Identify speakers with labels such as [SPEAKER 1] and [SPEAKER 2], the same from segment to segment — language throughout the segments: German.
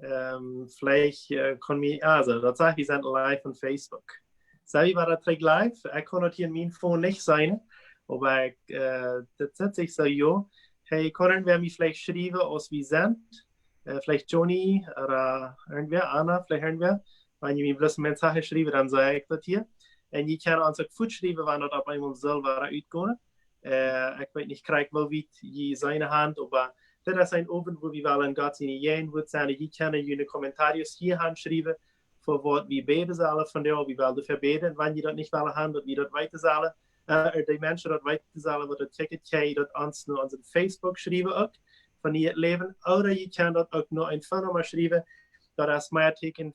[SPEAKER 1] Vielleicht kann mir, also, das sage ich, wir sind live on Facebook. Sag ich, war das direkt live? Ich kann das hier in meinem Phone nicht sein, aber das setze ich so, ja, hey, können wir mich vielleicht schreiben, aus wie sind? Vielleicht Johnny oder irgendwer, Anna, vielleicht irgendwer. Wenn ihr mir bloß eine Mensaje schreibt, dann sage ich das hier. Und je kan ons ook voetschrijven wanneer dat bij ons zelf uitkomen. Ik weet niet, krijg wel wie je zijn hand, maar dat is een oven waar we wel in God zijn jeen wordt zijn. Je kan in je commentarius hier handschrijven voor wat we beden zullen van jou, wie wel de verbeden. Wanneer je dat niet willen hand, dat we dat weten zullen. Die mensen dat weten zullen, wat dat ticket je dat ons naar onze Facebook schrijven ook. Van je het leven. Of je kan dat ook nog een phone schrijven. Dat is mijn teken 599-7788-4479.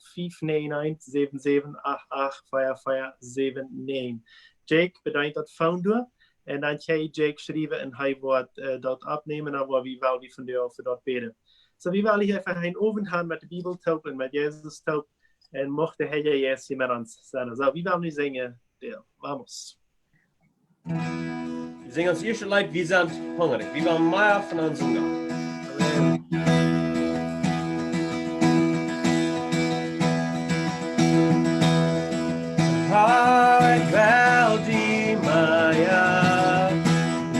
[SPEAKER 1] Jake, bedankt dat phone door. En dan kan je Jake schrijven en hij wordt dat opnemen en waar we wel wie van jou voor dat beden. Zo we willen hier even een oven gaan met de Bibel tulp en met Jezus tulp. En mocht de Heer Jezus met ons zijn. Zo, we willen nu zingen. Deel. Vamos.
[SPEAKER 2] We zingen ons eerste lied, we zijn hongerig. We willen meer van ons gaan. Ik wil die Maya,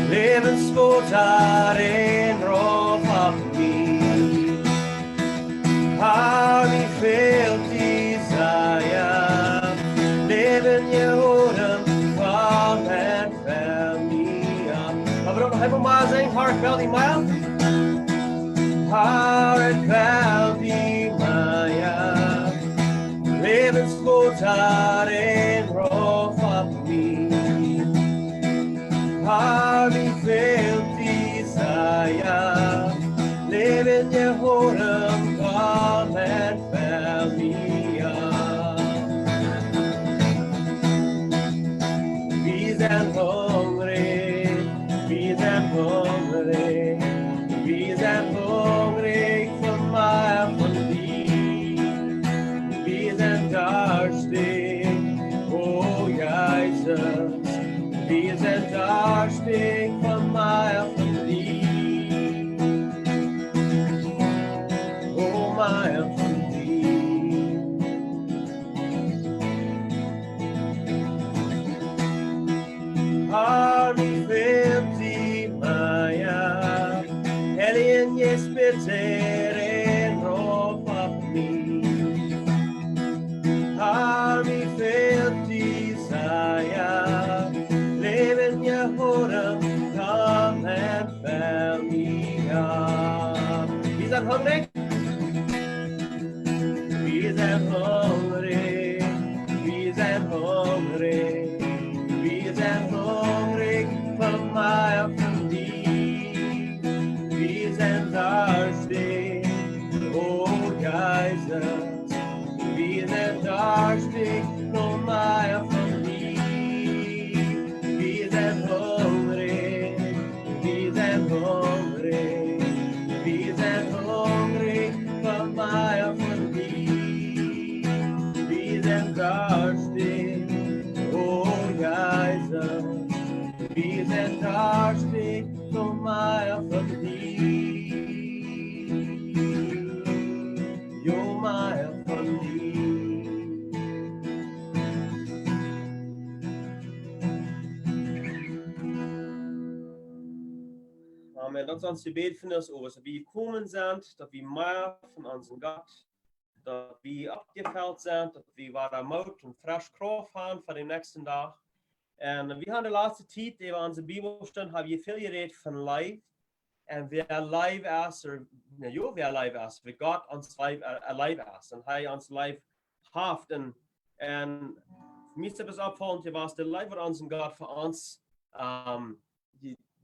[SPEAKER 2] levensgoed daarin roep op mij. Hou niet veel desire, leven Jehoden, kwam en vel mij op. Maar we nog even maar zingen, hou ik wel die Maya. Hou ik wel die Maya, levensgoed daarin roep op mij. Hou niet veel desire, leven Jehoden, kwam en vel mij op. We zijn hungrig, we zijn hungrig, we zijn hungrig voor mij, voor die. We zijn durstig, oh Jezus. We zijn durstig voor mij, voor die. Oh mij, voor die. Army 50 Maya, Helien je spitzer en roep op mij. Army 50 Maya, leven Jehoden, kom en vel mij op. We zijn hungrig. We zijn hungrig. We zijn hungrig. We zijn hungrig voor mij of van die. We zijn durstig, oh Jezus. We zijn durstig voor mij of van die. We zijn hungrig, we zijn hungrig. We zijn hungrig voor mij of van die. We zijn durstig, oh Jezus. We zijn durstig voor mij of van die. Jo mij of van die. Amen. Dat is ons gebed van ons over. Dat we gekomen zijn, dat we meer van onze God, dat we opgeveld zijn, dat we waar moed en fresh kracht hebben voor de nächste dag. En we hebben de laatste tijd, die we onze Bibel staan, hebben we veel geredet van live. En wer live is, wer live is, wie God ons live is. En hij ons live heeft. En voor mij is het opvallend, was de live wat onze God voor ons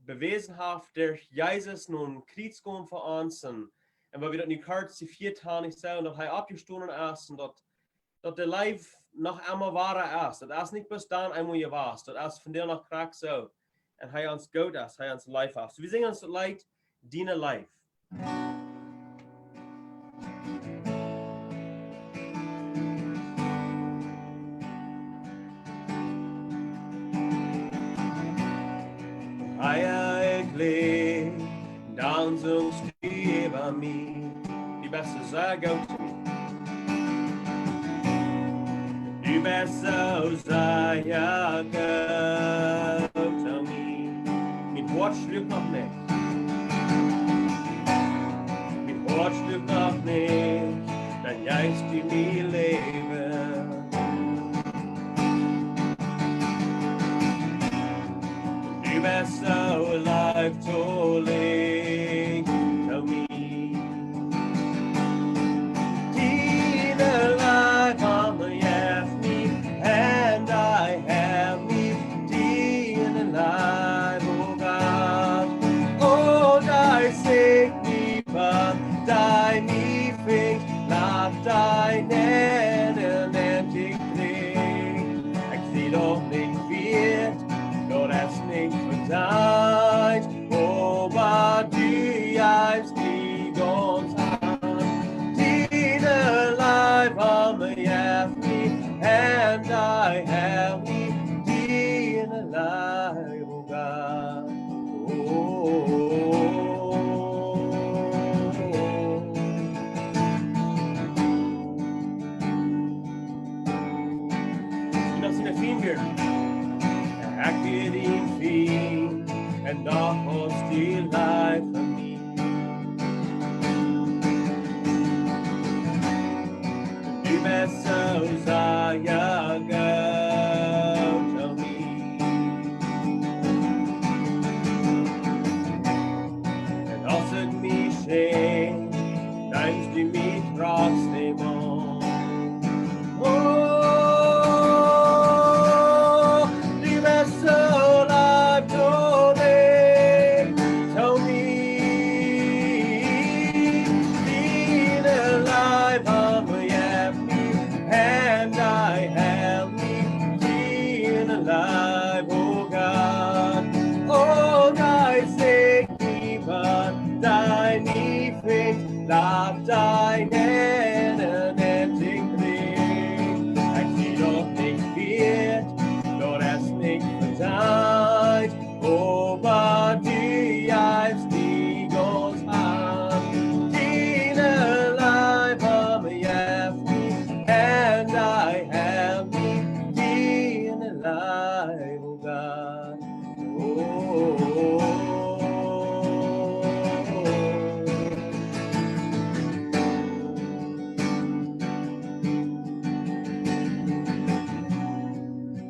[SPEAKER 2] bewezen heeft, der Jezus nun Krieg komt voor ons. En waar we dat nu kort die 4 dagen niet zijn, dat hij opgestonden is. En dat de live nog eenmaal waar is. Dat is niet bis dan eenmaal je was. Dat is van deel nog krak zo. En hij ons goed is, hij ons live heeft. So we zingen ons het lied, Diene live. Hij ik leef, dan zo'n schreeuw aan mij. Die bist so sehr gut zu mir. Du bist so sehr gut zu mir. Mein Wort schlüpft noch nicht. Mein Wort schlüpft noch nicht. Dann jägst du mir Leben. Du bist so alive to live to me. Deine life on the yes me, and I have me. Deine life, oh God. Oh, thy sick me, but thy me fink, not thy nennen en ik drink. Ik zie doch nicht wird, doch es nicht verdient. Oh, but du jäibst die ganz an. Deine life on the yes me, and I have me. Deine life, oh God. Dat is een vinger. Ik wil in vriend en dat was die life for me. Du bist so sehr gut to me. En als het me scheen, neemst du me trotzdem aan. Oh, du bist so live to live to me. Being alive on the me, and I have me. Being alive, oh God. Oh, thy sick me, but thy me fix, not thy nennen en ik drink. Ik zie doch nicht wird, doch es nicht verdient. Oh, but du jäibst die ganz an. Deine life on me, yes me, and I have me. Deine life, oh God.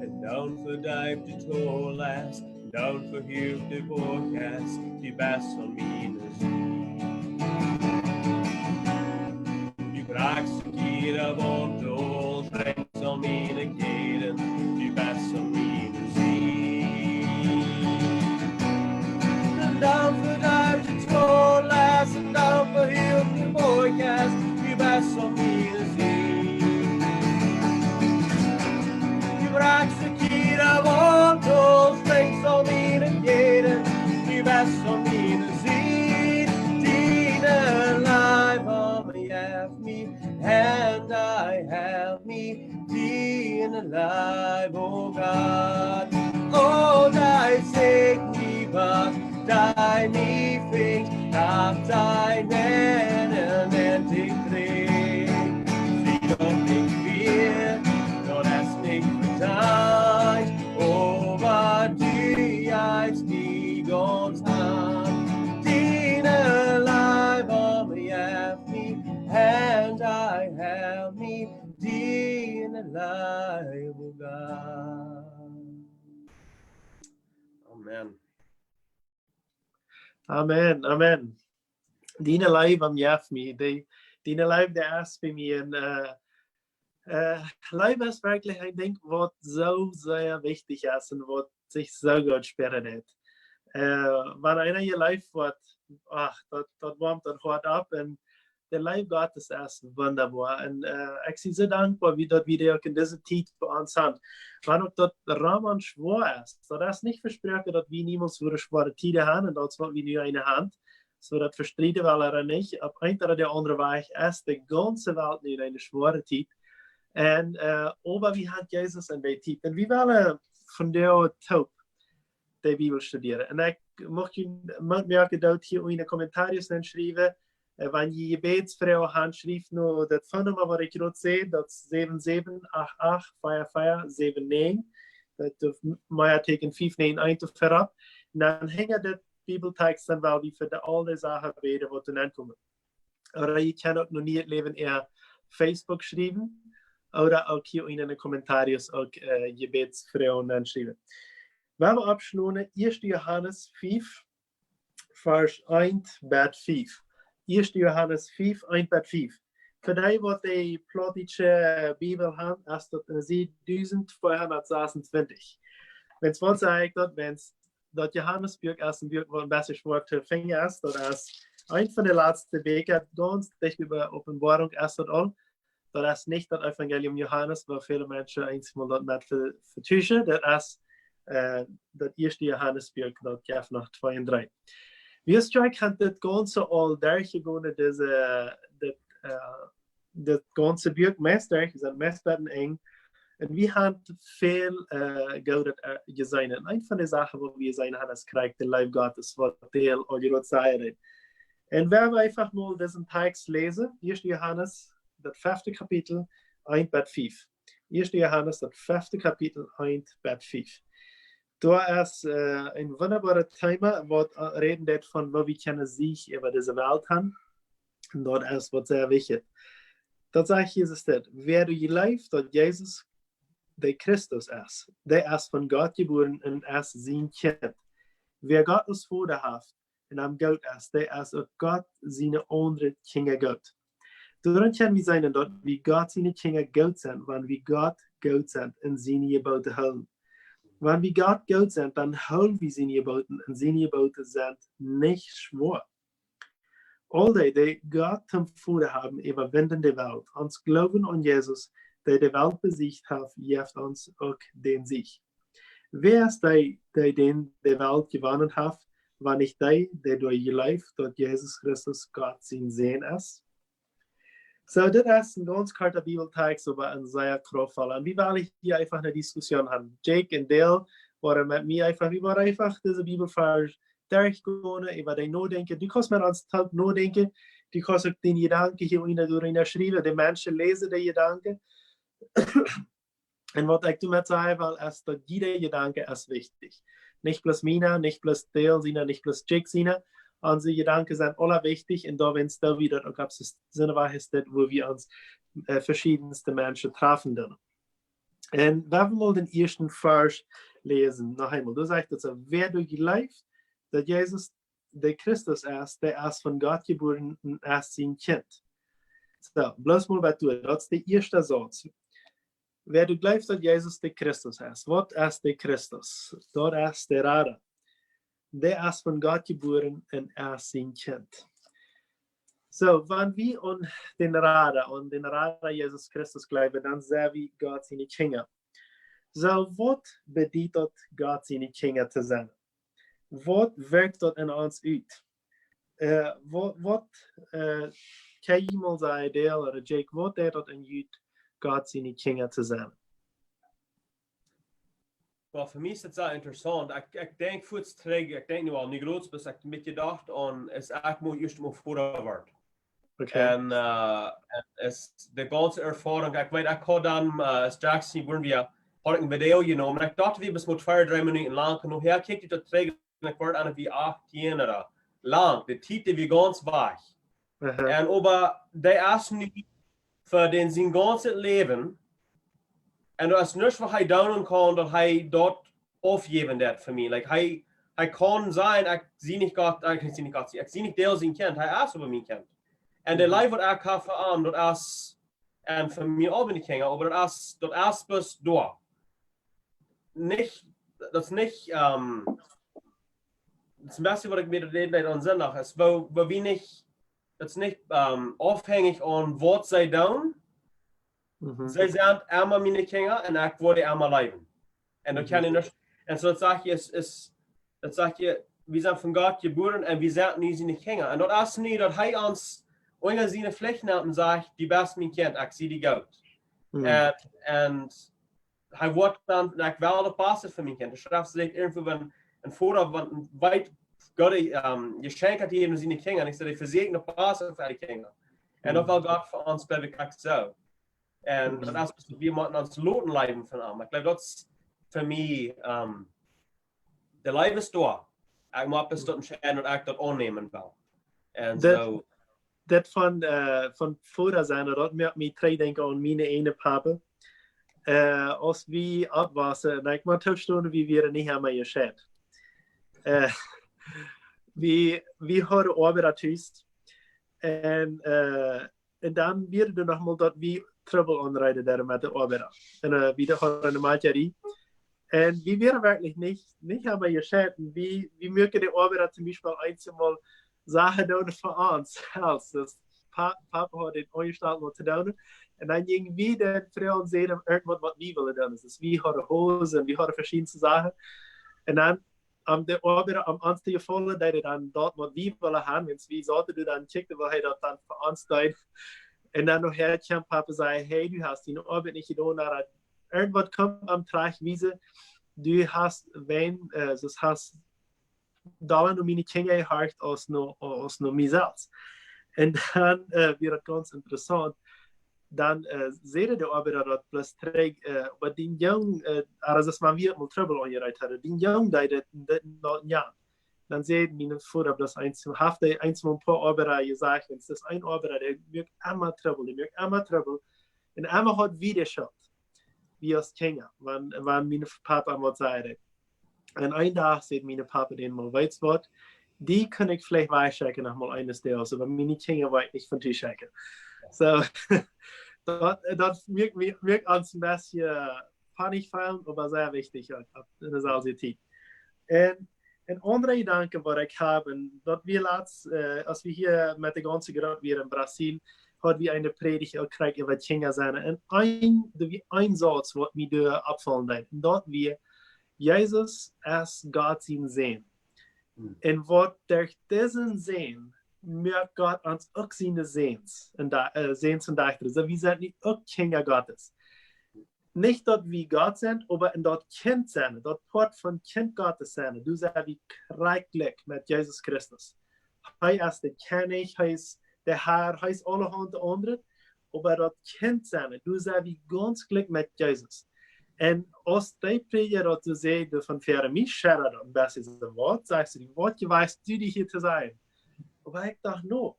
[SPEAKER 2] En dan verdijpt de tollast, dan verhield de podcast, die best van mine zie. Du brakst kira bort och strängt som mine keren, du best som mine zie. En dan verdijpt de tollast, en dan verhield de podcast, die best som mine zie. Du brakst kira bort och strängt som mine keren, du best som mine zie. Dine life on me, have me, and I have me. Dine life, oh God. Oh, thy sick me, but thy me fix, not thy nennen en ik drink. Zie doch nicht wird, doch es nicht verdient. Oh, but du jäibst die ganz an. Dine life on me, have me, and I have me. Dine life, oh God. Amen.
[SPEAKER 1] Amen, amen. Dine life am jaf me. Dine life der erst bei mir. Life ist wirklich ein Ding, was so sehr wichtig ist und was sich so gut spüren hat. Wenn einer hier live wird, ach, das warmt das Hort ab und der Live Gottes ist wunderbar. Und ich bin so dankbar, wie das wieder in dieser Zeit bei uns haben. Wenn auch das Rahmen schwer ist, das ist nicht versprochen, dass wir niemals für eine schwere Zeit haben und das wird wie nur eine Hand. So das verstreiten wir nicht. Ab ein oder der andere Weg ist die ganze Welt nicht eine schwere Zeit. Und aber wie hat Jesus in der Zeit? Und wir wollen von der Taub die Bibel studieren. Und ich möchte mir auch dort hier in die Kommentare schreiben, Wenn je Jebädsfrau handschrift, nur das Phonummer, was ich gerade sehe, das 77884479, das Meier tegen 591 verab. Dan hängen de Bibeltekst dan wel wie voor de alle Sachen beten, wat er aankomen. Oder je kan ook nog niet leven eher Facebook schreiben, oder auch hier in den Kommentaren auch Gebetsfrauen anschreiben. Wenn wir abschließen, 1. Johannes 5, Vers 1, Bad 5. 1. Johannes 5, 1, Bad 5. Für die, die plottische Bibel haben, ist das 1426. Wenn es wohl sagt, wenn es dat Johannesburg als een buurt wat best wordt vingen is, dat is een van de laatste weken ganz dicht über Openbarung ist das all. Das ist nicht das Evangelium Johannes, wo viele Menschen einmal dort mit vertuschen. Das ist das erste Johannesburg, das gibt nach 2 und 3. Wie ist das, kann das Ganze all durchgehen, das ganze Buch meester, sind meester eng. En we hebben veel Geld gezien. En een van de zaken waar we zijn, is krijgt de Leib Gottes, wat deel al je zei. En we hebben einfach mal diesen Text lezen, 1. Johannes, das 5. Kapitel, 1 Bad 5. 1. Johannes, das 5. Kapitel, 1 Bad 5. Da ist ein wunderbares Thema, was reden von, wo wir können Siech über diese Welt haben. Und dort ist was sehr wichtig. Das sagt Jesus das, wer du lebt, dass Jesus der Christus ist. Der ist von Gott geboren und ist sein Kind. Wer Gott als Vater hat und am Gott ist, der ist auch Gott seine andere Kinder Gott. Daran können wir sagen, dass wie Gott seine Kinder Gott sind, wenn wir Gott Gott sind und seine Gebote halten. Wenn wir Gott Gott sind, dann halten wir seine Gebote und seine Gebote sind nicht schwer. All die Gott zum Vater haben, überwinden die Welt. Uns glauben an Jesus, der die Welt besiegt hat, gibt uns auch den Sieg. Wer ist der den die Welt gewonnen hat, wenn nicht der durch ihr Leib, dort Jesus Christus Gott sein Sehen ist? So, das ist ein ganz kurzer Bibeltext über einen sehr kraftvoll. Und wie will ich hier einfach eine Diskussion haben? Jake und Dale waren mit mir einfach, wir waren einfach diese Bibelvers durchgegangen, über den Nachdenken. Du kannst mir ans Tag nachdenken, du kannst auch den Gedanken hier durch schreiben, die Menschen lesen die Gedanken. En wat ik damit sagen will, ist, dass jeder Gedanke ist wichtig. Nicht bloß Mina, nicht bloß Dale, Sina, nicht bloß Jake, Sina. Unsere Gedanken sind alle wichtig und da wenn es da wieder auch Sinne ist, wo wir uns verschiedenste Menschen treffen. Und wenn wir mal den ersten Vers lesen, noch einmal, da sagt es, wer du glaubst, dass Jesus der Christus ist, der ist von Gott geboren und ist sein Kind. So, bloß mal was tun, das ist der erste Satz. Wer du glaubst, dass Jesus der Christus ist, was ist der Christus? Dort ist der Rada. Der ist von Gott geboren und er ist sein Kind. So, wenn wir an den Rada Jesus Christus glauben, dann sehen wir Gott seine Kinder. So, was bedeutet Gott seine Kinder zu sein? Was wirkt dort in uns aus? Was kann ich mal sagen, Dale oder Jake, was dort in uns Gott seine Kinder zu sein?
[SPEAKER 2] Well, für mich ist das sehr interessant. Ich denke, kurz terug, ich denke nu al niet groot, maar ik met gedacht aan, is eigenlijk eerst maar voorwaarts.
[SPEAKER 1] Okay.
[SPEAKER 2] En is de ganze ervaring, ik weet, ik had dan straks niet weer had ik een video genomen. En ik dacht, we moeten 2-3 minuten lang genoeg. Her kijkt dat terug en ik word aan wie 8 jaar lang. De tijd die we ganz weg. En over de eerste niet voor den zijn ganze leven. En dat is niks wat hij doen kan, dat hij dat afgeven dat voor mij. Like, hij kan zijn, ik zie niet deel zijn kind, hij is over mijn kind. En de lijf wat ik heb voor hem, dat is, en voor mij ook ben ik ging, maar dat is best door. Niet, dat is niet, het beste wat ik met de tijd aan zondag is, waar we niet, dat is niet afhängig aan wat zij doen. Zij zijn allemaal mijn kinderen en ik word allemaal leven. En dat kan je niet. En zo dat zeg je, we zijn van God geboren en we zijn niet zijn kinderen. En dat is niet dat hij ons onder zijn vlecht neemt zegt, die best mijn kind, ik zie die goed. En hij wordt dan, ik wil de passen van mijn kind. De schrift zegt irgendwo een vooraf, een weit Gott, je schenkt jedem seine Kinder. Ich sage, versegne Passen für die Kinder. Und dat wil God voor ons bij elkaar zo. En dat is we moeten ons loten leven van hem. Ik geloof dat is voor mij de leven is door. Ik moet best dat entscheiden dat ik dat aannemen wil. En zo.
[SPEAKER 1] Dat van voeder zijn, dat maakt me terugdenken aan mijn ene papa. Als we opwassen, dan ik moet terugstonden wie we niet hebben geschet. We hadden arbeid thuis. En dan weer er nog maar dat we trouble aanrijden daar met de arbeid. En we hadden een maatjerie. En we waren wirklich nicht hebben geschet. We mögen de arbeid zum Beispiel einmal Sachen doen für uns. Dus Papa had het ongesteld wat te doen. En dan gingen we de vrouwen zeggen irgendwas wat we willen doen. Dus we hadden hozen en we hadden verschillende Sachen. En dan de arbeid ons te volgen, dat hij dan dat wat we willen hebben. Wenn we zouden doen, dan checkte wil hij dat dan voor ons doen. En dan nog herkwam Papa zei, hey, du hast die arbeid niet gedaan. Maar irgendwas komt am Tag wiese. Du hast, dus hast Dollar nur meine Kinder hart als nur mich selbst. Und dann wird es ganz interessant. Dann sehen die Arbeiter das plus trägt, aber die Jungen, also das man wird mal Trouble angereiht hatte, die Jungen, die noch ja. Dann sehen meine Vater das einmal ein paar Arbeiter gesagt, wenn es das ein Arbeiter, der merkt immer Trouble, und einmal hat wieder Schuld, wie als Kinder, wenn meine Papa mal sagte. En een dag zei mijn papa den mal, weet je wat, die kan ik vielleicht weiterchecken nog mal eines Tages, aber meine Kinder weiß nicht von dir checken. So, das wirkt uns ein bisschen panisch fallen, aber sehr wichtig in der Zeit. En een andere Gedanke, was ich habe, dass wir laatst, als wir hier mit der ganzen Gruppe in Brasil, hatten wir eine Predigt gekriegt über Kinder sein. Und ein Satz, was mir da abfallen, dass wir Jezus als Gott zien sehen. En wat durch diesen Sehen merkt Gott uns auch seine Sehens und dachten. So wir sind nicht auch Kinder Gottes. Nicht dort wie Gott sind, aber in dort Kind sein, dort Port von Kind Gottes sein. Du sagst wie reichlich mit Jesus Christus. Er ist der König, er ist der Herr, er ist allerhand andere, aber dort Kind sein. Du sagst wie ganz glücklich mit Jesus. En als die prediker dat du zei van verre mij scheren dan best is een woord, zegt ze, wat je wijst du die hier te zijn? Maar ik dacht, no.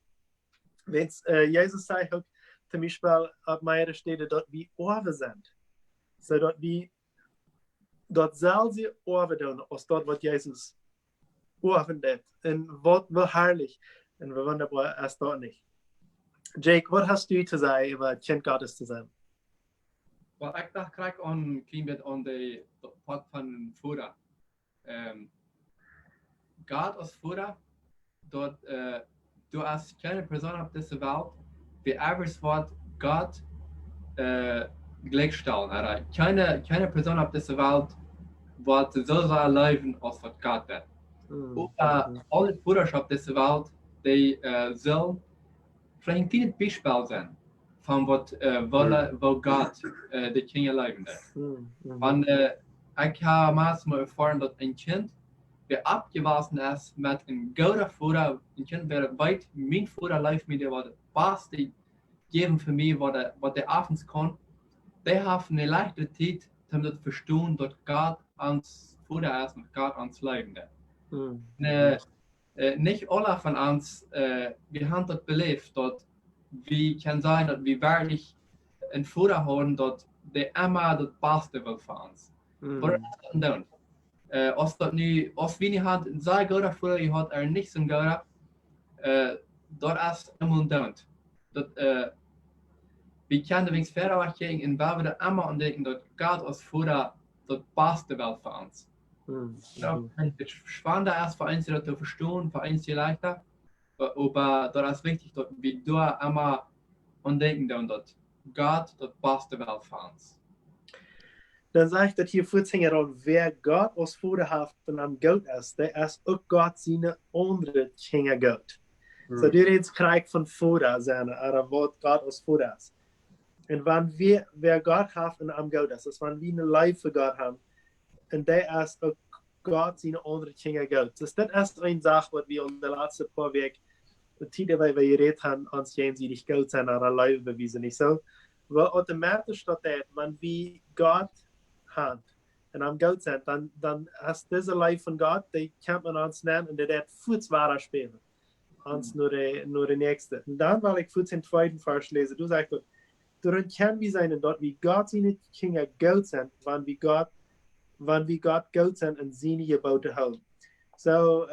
[SPEAKER 1] Wens Jezus zei ook, zum Beispiel op meerdere steden, dat we oven zijn. Zodat we datzelfde oven doen, als dat wat Jezus oven deed. En wat wel herrlich en wonderbaar is dat niet. Jake, wat hast du te zeggen over kind Gottes te zijn?
[SPEAKER 3] Wat ik dacht krijg aan klein aan de pot van voeder. God als voeder, dat du als kleine persoon op deze wereld, wie alles wat God gelijkstellen. Keine persoon op deze wereld wat zo zal leven als wat God deed. Alle voeders op deze wereld, die zullen vielleicht een klein bijspel zijn. Van wat God de kinderen leven deed. Want ik heb maatregelen ervaren dat een kind weer opgewassen is met een goede voeder. Een kind weer weet, mijn voeder leeft me wat het beste geven voor mij, wat de avonds kan. Die hebben een leichte tijd om te verstaan dat God ons voeder is en God ons leven deed. Niet alle van ons, we hebben dat beleefd dat wie kan zijn dat we werkelijk een voeder houden dat de immer het beste wil voor ons. Wat is dat doen? Als we niet hadden een zeer goede voeder, je had er niks aan goede, dat is helemaal doen. We kunnen de verder wegkijken en waar we er immer aan denken dat God als voeder het beste wil voor ons. Het spannende is voor ons dat te verstaan, voor ons leichter. Aber das ist wichtig, dass wir da immer denken, dass Gott das Beste will für uns.
[SPEAKER 1] Dann sagt das hier 14 Jahre, wer Gott als Vater hat und am Gott ist, der ist auch Gott seine andere Kinder Gott. So du redest Krieg von Vater sein, oder was Gott als Vater ist. Und wenn wer Gott hat und am Gott ist, wenn wir eine Liebe für Gott haben, und der ist auch Gott seine anderen Kinder geht. Dus dat is een zaak wat we in de laatste paar weken, de tijd waar we geredet hebben, ons jenseidig goed zijn naar een leven bewijzen. Niet zo? Wel automatisch dat wanneer we God hebben en am goed zijn, dan is deze leven van God, die kan man ons nemen en dat voetswaarder spelen. Ons naar de nächste. En dan wil ik voets in het tweede vers lezen. Du zegt, daarin kan we zijn dat we God zijn Kinder goed zijn, wanneer we God goed zijn en zijn geboden houden. So,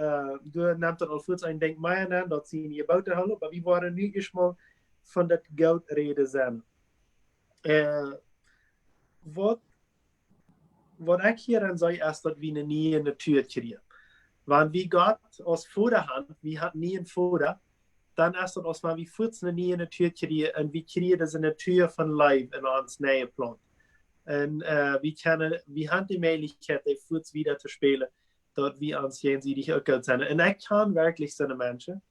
[SPEAKER 1] du neemt het al voets en denkt mij aan dat zijn geboden houden, maar we worden nu eenmaal van dat God reden zijn. Wat ik hier aan zei, is dat we een nieuwe natuur krijgen. Wanneer we God als vader hebben, we hebben niet een vader, dan is het als we voets een nieuwe natuur krijgen en we krijgen deze natuur van leven in ons nieuwe plan. En we hebben die mogelijkheid, die voets wieder te spelen, dat we ons jenseidig ook goed zijn. En ik kan werkelijk zijn mensen,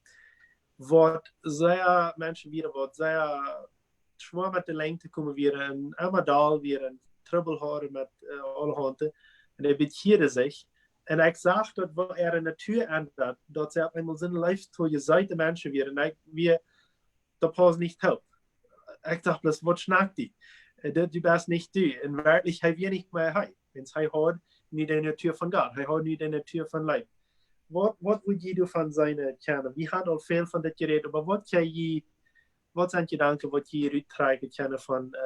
[SPEAKER 1] wat zeer mensen weer, wat zeer schwaar met de lengte komen weer en allemaal weer een trouble houden met alle handen. En hij bekeerde zich. En ik zag dat wat de natuur aandacht, dat ze op eenmaal zijn leven toe je zijde mensen weer. En dat pas niet helpt. Ik dacht, dus, wat snakt die? Du bist nicht du. In Wirklichkeit wir nicht mehr hij. Want hij houdt niet de natuur van God. Hij houdt niet de natuur van leven. Wat moet je doen van zijn kennen? We hadden al veel van dit gereden, maar wat zijn gedanken wat je uitdragen kennen van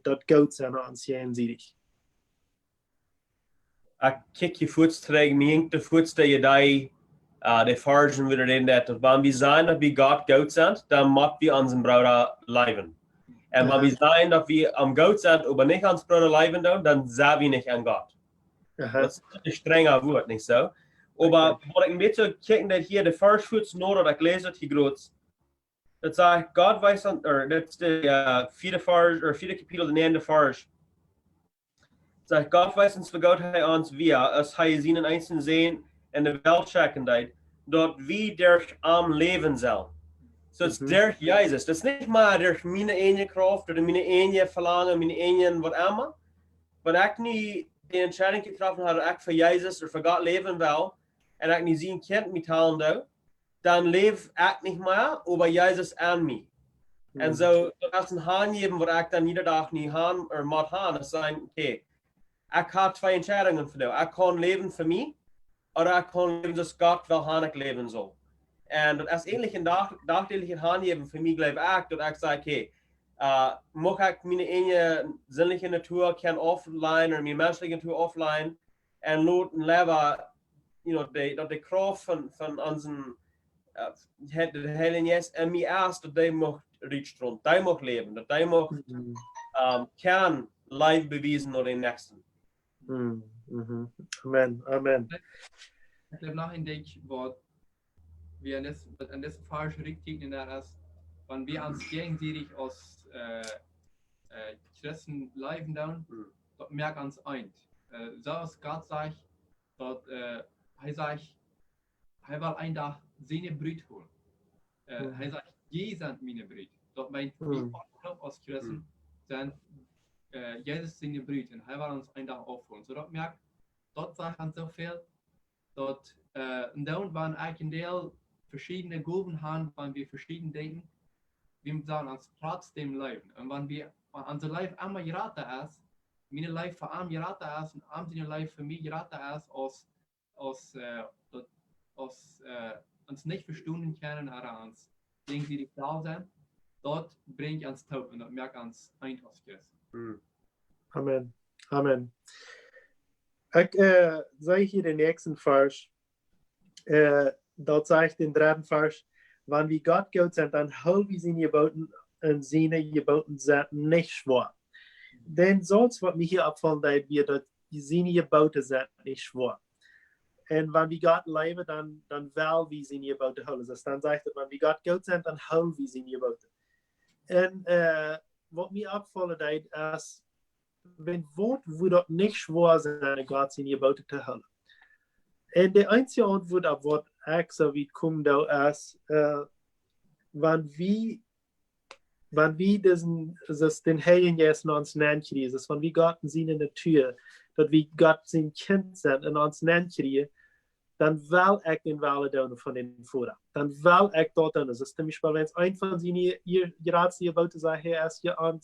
[SPEAKER 1] dat goed zijn aan jenseidig?
[SPEAKER 2] Ik kijk je voetstreek, de voetste je de fargen weer in dat wanneer we zijn dat we God goed zijn, dan moeten we onze broeder leven. En wanneer we zijn dat we am goed zijn, maar niet onze broeder leven doen, dan zijn we niet aan God. Dat is een strenger woord, niet zo? Maar wat ik een beetje kijken dat hier de first voets nodig dat ik lees het hier groot. Dat zegt God wijst aan, dat is de vierde kapitel de negende vers. Zegt God wijst ons vergoed hij ons via, als hij zien en einzeln zien en de Welt schaken deed, dat wie durch am leven zal. So het is durch Jezus. Dat is niet maar durch mijn ene kracht, door mijn ene verlangen, mijn ene wat allemaal. Maar ik niet de entscheiding getroffen had, ik voor Jezus of voor God leven wil, en ik niet zien kind met halen, dan leef ik niet meer, maar Jezus aan mij. En zo, dat is een handgeven wat ik dan iedere dag niet aan, of moet aan, dat zijn, oké, ik heb twee entscheidingen voor jou. Ik kan leven voor mij, of ik kan leven zoals God wil gaan ik leven zal. En dat is eigenlijk een dagelijkse handgeven voor mij, geloof ik, dat ik zeg, oké, mag ik mijn ene zinnelijke natuur kan offline, of mijn menselijke natuur offline, en laten leven, dat de kracht van onze de Heilige Geest en mij eerst dat hij mag rechten, dat hij mag leven, dat hij mag kan live bewijzen naar de nächsten.
[SPEAKER 1] Amen, amen.
[SPEAKER 3] Ik heb nog een ding wat we aan deze falsche richting in der is, wanneer we ons gegenseitig als Christen leven doen, dat merkt ons eind. Zoals God zegt, dat hij zegt, hij wil een dag zijn bruid holen. Hij zegt, jij bent mijn bruid. Dat meint, we als Christen zijn Jezus zijn bruid en hij wil ons een dag opholen. So dat merkt, dat zegt ons zoveel, dat en dan waren eigenlijk een deel verschiedene Gaben haben, wanneer we verschiedene denken, wir sagen uns trotzdem leven. En wanneer we onze leven allemaal geraten is, mijn leven voor hem geraten is, en hem zijn leven voor mij geraten is, als uns nicht verstanden können, aber uns gegenseitig da sind, dort bringt uns taub und dort merkt uns ein als Christen.
[SPEAKER 1] Amen, amen. Ik zei hier de nächsten vers, dat zegt in de derde vers, wanneer we God goed zijn, dan houden we zijn geboten en zijn geboten zijn niet schwer. Denn sonst wat mij hier opvallen, dat we zijn geboten zijn niet schwer. En wanneer we God leven, dan wel we zijn geboten houden. Dus dan zegt het, wanneer we God goed zijn, dan houden we zijn geboten. En wat mij opvallen dat is, wenn woord wo dat niet schwer zijn, God zijn geboten te houden. En de einzige antwoord op wat ik zo weet kom, dat is, wanneer we wenn wir den Heiligen Geist in uns nenkriegen, das wenn wir Gott in seine Natur, dass wir Gott sein Kind sind in uns nenkriegen, dann will ich den Welle doen von den Vorder. Dann will ich dort doen. Das ist zum Beispiel, wenn es ein von seinen Ratschlägen wollte sagen, hey, erst hier an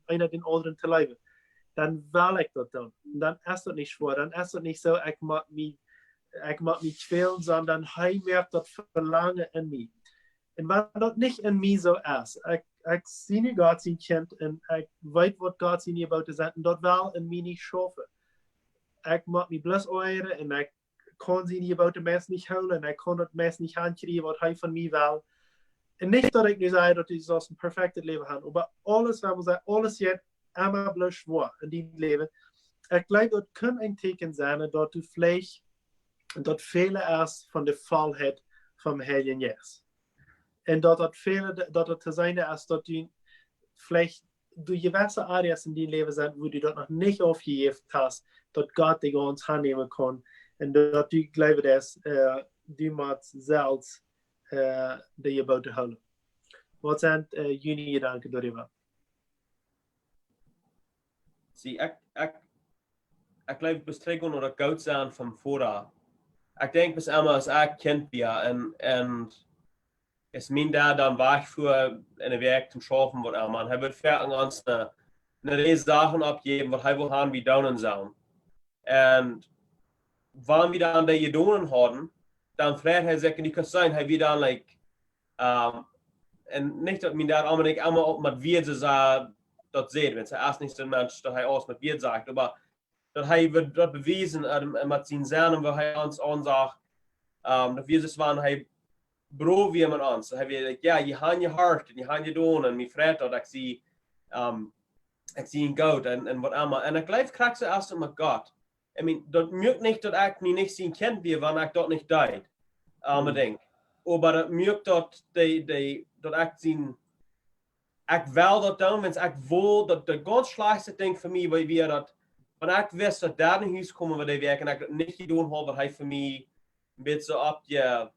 [SPEAKER 1] einer den anderen zu leben, dann will ich dort doen. Und dann ist das nicht schwer, dann ist das nicht so, ich mag mich quälen, sondern ich merkt das Verlangen in mir. Und wenn das nicht in mir so ist, ich sehe Gott sein Kind und ich weiß, was Gott sein Gebote sind, und das will in mir nicht schaffen. Ich mag mich bloß eure und ich kann sein Gebote meist nicht holen, ich kann das meist nicht ankriegen, was er von mir will. Und nicht, dass ich nicht sage, dass ich so ein perfektes Leben habe, aber alles, wenn man sagt, alles jetzt immer bloß schwer in diesem Leben. Ich glaube, das kann ein Teken sein, dass du vielleicht dat vele erst von der Vollheit vom Heiligen Geist. Und dat het te zijn is dat du vielleicht durch gewisse Areas in deinem Leben sind, wo du das noch nicht aufgegeben hast, dass Gott dich uns annehmen kann. Und dass du glaubst, dass du musst selbst die Gebote houden. Was sind jullie Gedanken darüber?
[SPEAKER 2] Zie, ik blijf bestrekken naar het goud zijn van vooraf. Ik denk bis immer, als ik kind ben en is mijn dad dan weg voor in de werk te schaffen wat er man. Hij wil verder ons een reis Sachen abgeben, wat hij wil gaan wie doonen zijn. En wanneer we dan die doonen hadden, dan vraagt hij zich, en die kan zijn, hij wil dan en niet dat mijn dad allemaal op met wie ze dat zegt, want hij is niet een mens dat hij alles met wie zegt, maar dat hij dat bewezen met zijn zinnen, waar hij ons aanzag, dat we dus waren, hij brood wie met ons. Hij weet, ja, je hebt je hart en je hebt je doen en mijn vriend dat ik zie een goud en wat allemaal. En ik blijf krijg ze eerst met God. I mean, dat moet niet dat ik niet zien kind ben, wanneer ik dat niet deed. Denk. Maar dat moet dat ik zien. Ik wil dat doen, want ik wil dat de ganz slechtste ding voor mij weer dat. Wanneer ik wist dat daar naar huis komen waar hij werkt en ik dat niet gedaan had, wat hij voor mij een beetje op je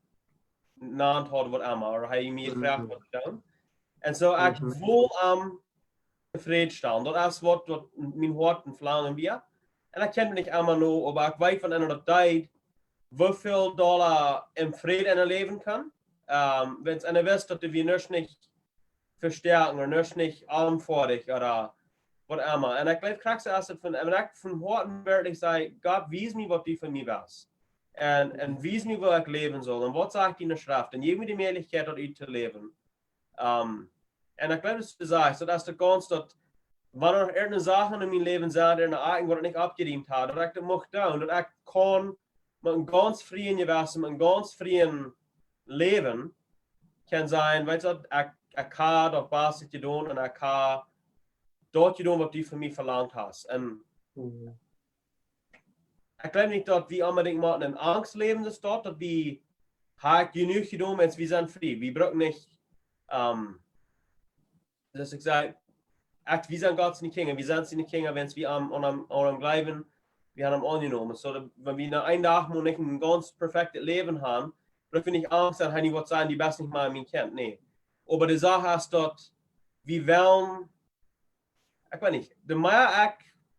[SPEAKER 2] naam had wat allemaal, of hij mij vraagt wat te doen. En zo ik wil tevreden staan. Dat is wat mijn hart en verlangen weer. En ik ken me niet allemaal nu, maar ik weet van in dat tijd hoeveel dollar in vrede in het leven kan. Want en hij wist dat we dus niet versterken, of niet aanvoerdig, oder wat allemaal. En ik blijf krijg ze als het van, en ik van harten werkelijk zei, God, wijs me wat die van mij was. En wijs me waar ik leven zal. En wat zegt in de schrift. En geef me de mogelijkheid dat u te leven. En ik blijf dus zeggen, dat is de kans dat wanneer er een zaken in mijn leven zijn, er een eigen wat ik niet opgediend had, dat ik dat mocht doen. Dat ik kan met een ganz vrije gewissen, met een ganz vrije leven, kan zijn, weet je dat, ik kan dat basis te doen en ik kan dat je doen wat die van mij verlangt has. En ik geloof niet dat we unbedingt maar in angst leven dus dat we genoeg gedaan, want we zijn vrij. We brauchen niet, dus ik zei, we zijn Gods niet Kinder, we zijn zijn Kinder, wenn we aan hem geloven, we hebben hem aangenomen. So, wenn we na een dag maar niet een ganz perfectes leven hebben, brauchen we niet angst dat hij niet wat zijn die best niet maar mijn kind. Nee. Maar de zaak is dat we wel, ik weet niet, de meer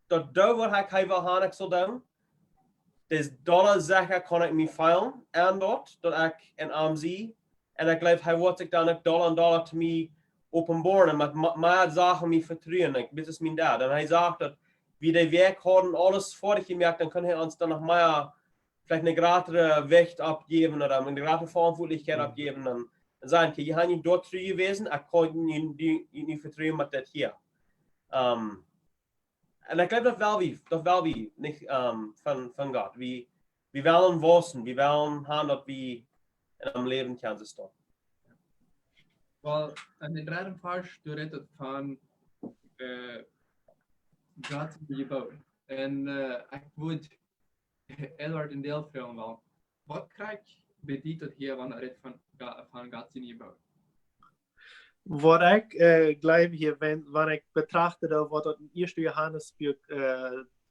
[SPEAKER 2] dat wat ik wil gaan, ik zal doen, dus dollar zeggen kan ik me feilen en dat ik in arm zie. En ik geloof, hij wordt ik dan ook dollar te me openbaren, met meer zaken me vertrouwen. Ik weet het mijn dad. En hij zegt dat wie de werk hadden, alles voor gemerkt, dan kan hij ons dan nog meer, vielleicht een grotere Wicht abgeben oder een grotere Verantwortlichkeit abgeben. En sagen, je hebt niet dort terug geweest, ik kan je niet vertrouwen met dit hier. En ik geloof dat wel wie, niet van God. We willen wissen, we willen gaan dat we in een leven kunnen staan.
[SPEAKER 3] Wel, in de derde vers, du redet van Gods gebod. En ik moet Edward een deel vragen wel. Wat krijg je dat hier wanneer het van Gods gebod?
[SPEAKER 1] Wat ik geloof hier, wanneer ik betrachte wat het eerste Johannes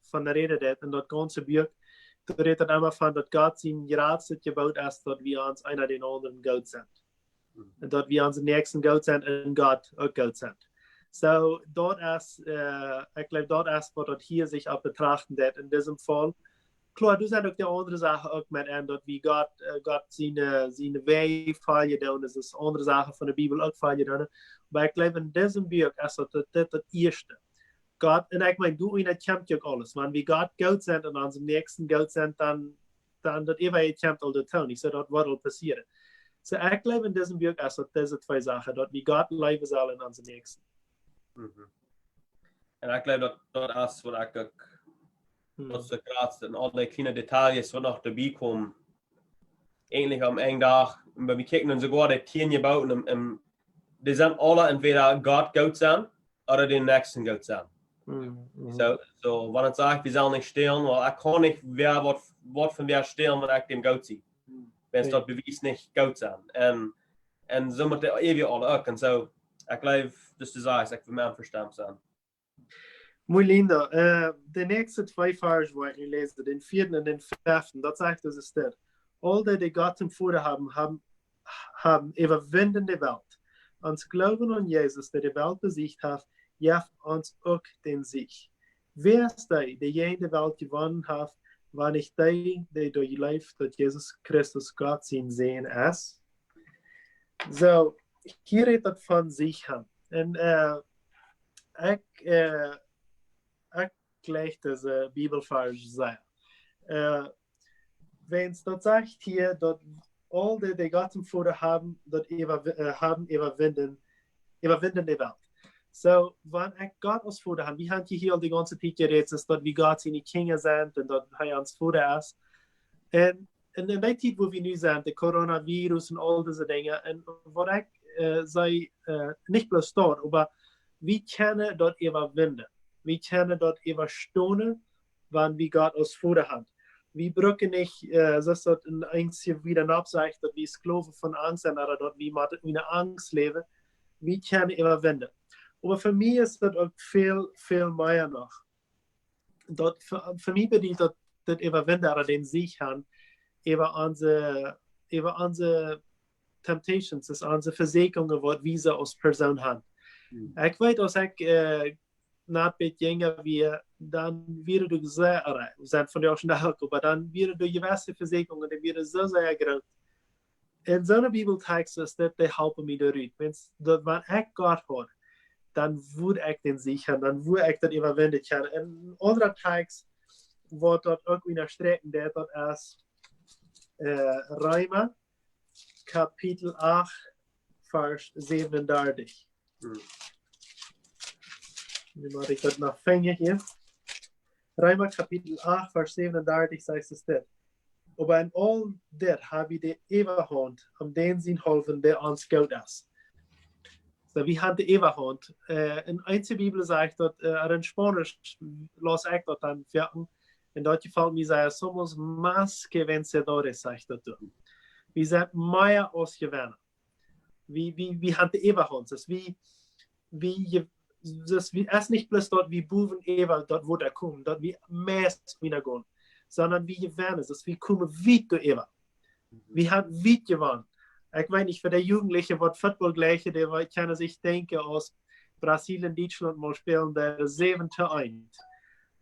[SPEAKER 1] van de reden deed, en dat ganze Buch, da redet het immer van dat God zijn grootste gebod is, dat we ons einer den anderen Gott sind. En dat we onze nächsten Gott sind en God ook Gott sind. So, dort ist, ich glaube, dort ist, was dort hier sich auch betrachten wird in diesem Fall. Klar, du sagst auch die andere Sache auch mit an, dort wie Gott seine Wege fallen, das ist andere Sache von der Bibel auch fallen. Aber ich glaube, in diesem Buch ist das Erste. Gott, und ich meine, du und ich kämpft ja alles. Wenn wir Gott gut sind und unserem Nächsten gut sind, dann das ewige kämpft all das tun. Ich sage, dort wird passieren. So, ich glaube, in diesem Buch ist diese zwei Sachen, dort wie Gott leben soll in unserem Nächsten.
[SPEAKER 2] En ik geloof dat is wat ik ook, dat is de grootste en al die kleine details wat nog erbij komen. Eigenlijk am een dag, wenn wir kijken en sogar die 10 gebouwen, die zijn alle entweder Gott gut zijn, oder den nächsten gut zijn. So, wenn ich sage, wir sollen nicht stehlen, weil ich kann nicht wer was von wer stehlen, wenn ich dem gut sehe. Wenn es dort beweist nicht gut sein. En so moet er ewig alle ook. En zo, ik geloof, dus de zaak, ik voor mij verstaan zijn.
[SPEAKER 1] Muy lindo. De nächsten 2 Verse, wo ich lese, den 4. und den 5. Das sagt es dort. All die Gott im Fuder haben überwindende Welt. Uns Glauben an Jesus, der die Welt besiegt hat, jaft uns auch den Sieg. Wer ist der jene Welt gewonnen hat, war nicht der durchläuft, dass Jesus Christus Gott sein Sehen ist? So, hier redet von sich an. Und ich gleich diese Bibelvers sehr. Wenn es dort sagt hier, dass all die Gott im Fuder haben, dort haben überwindende Welt. So, wenn ich Gott als Fuder habe, wir haben hier die ganze Zeit geredet, dass dort wie Gott seine Kinder sind und dort er ans Fuder ist. Und in der Zeit, wo wir nu sind, der Coronavirus und all diese Dinge, und was ich sei, nicht bloß dort, aber wir können dort überwinden. Wir können dort überstehen, wenn wir Gott als Fuder haben. Wir brauchen nicht, dass dort ein einziges wieder nachsagt, dass wir Sklaven von Angst sind, oder dort wir mit einer Angst leben. Wir können überwinden. Aber für mich ist das auch viel, viel mehr noch. Dort, für mich bedeutet das Überwinden, oder den Sieg haben, über unsere Temptations, das unsere Versägungen, was wir so als Person haben. Ich weiß, dass ich nicht mit jünger wie, dann wäre du sehr erreicht, sind von der auch schon da, aber dann wäre du gewisse Versägungen, die wäre so sehr groß. In so einer Bibeltext ist das, die helfen mir darüber. Wenn ich Gott habe, dann würde ich den sichern, dann würde ich das überwinden können. In anderer Text, wo dort auch in der Strecken, der dort ist, Römer, Kapitel 8, Vers 37. Wie mache ich das noch fänge hier? Römer, Kapitel 8, Vers 37 sagt es das. Aber in all das habe ich die Eberhand, um den sie helfen, der uns gut ist. So, wir haben die Eberhand. In einziger Bibel sagt dort, in Spanisch, los ich dort dann wirken. In Deutsch gefällt mir, sei somos más que vencedores, sagt dort. Wir sind mehr als Gewinner. Wir haben die Eberhand. Das ist nicht bloß dort, wie Buben Eber, dort wo der kommt, dort wie mehr wieder gehen. Sondern wie gewinnen, dass wir kommen weit über. Wir haben weit gewonnen. Ich meine, nicht für die Jugendlichen, was Football gleiche, der kann sich denken, aus Brasilien, Deutschland mal spielen, der 7-1.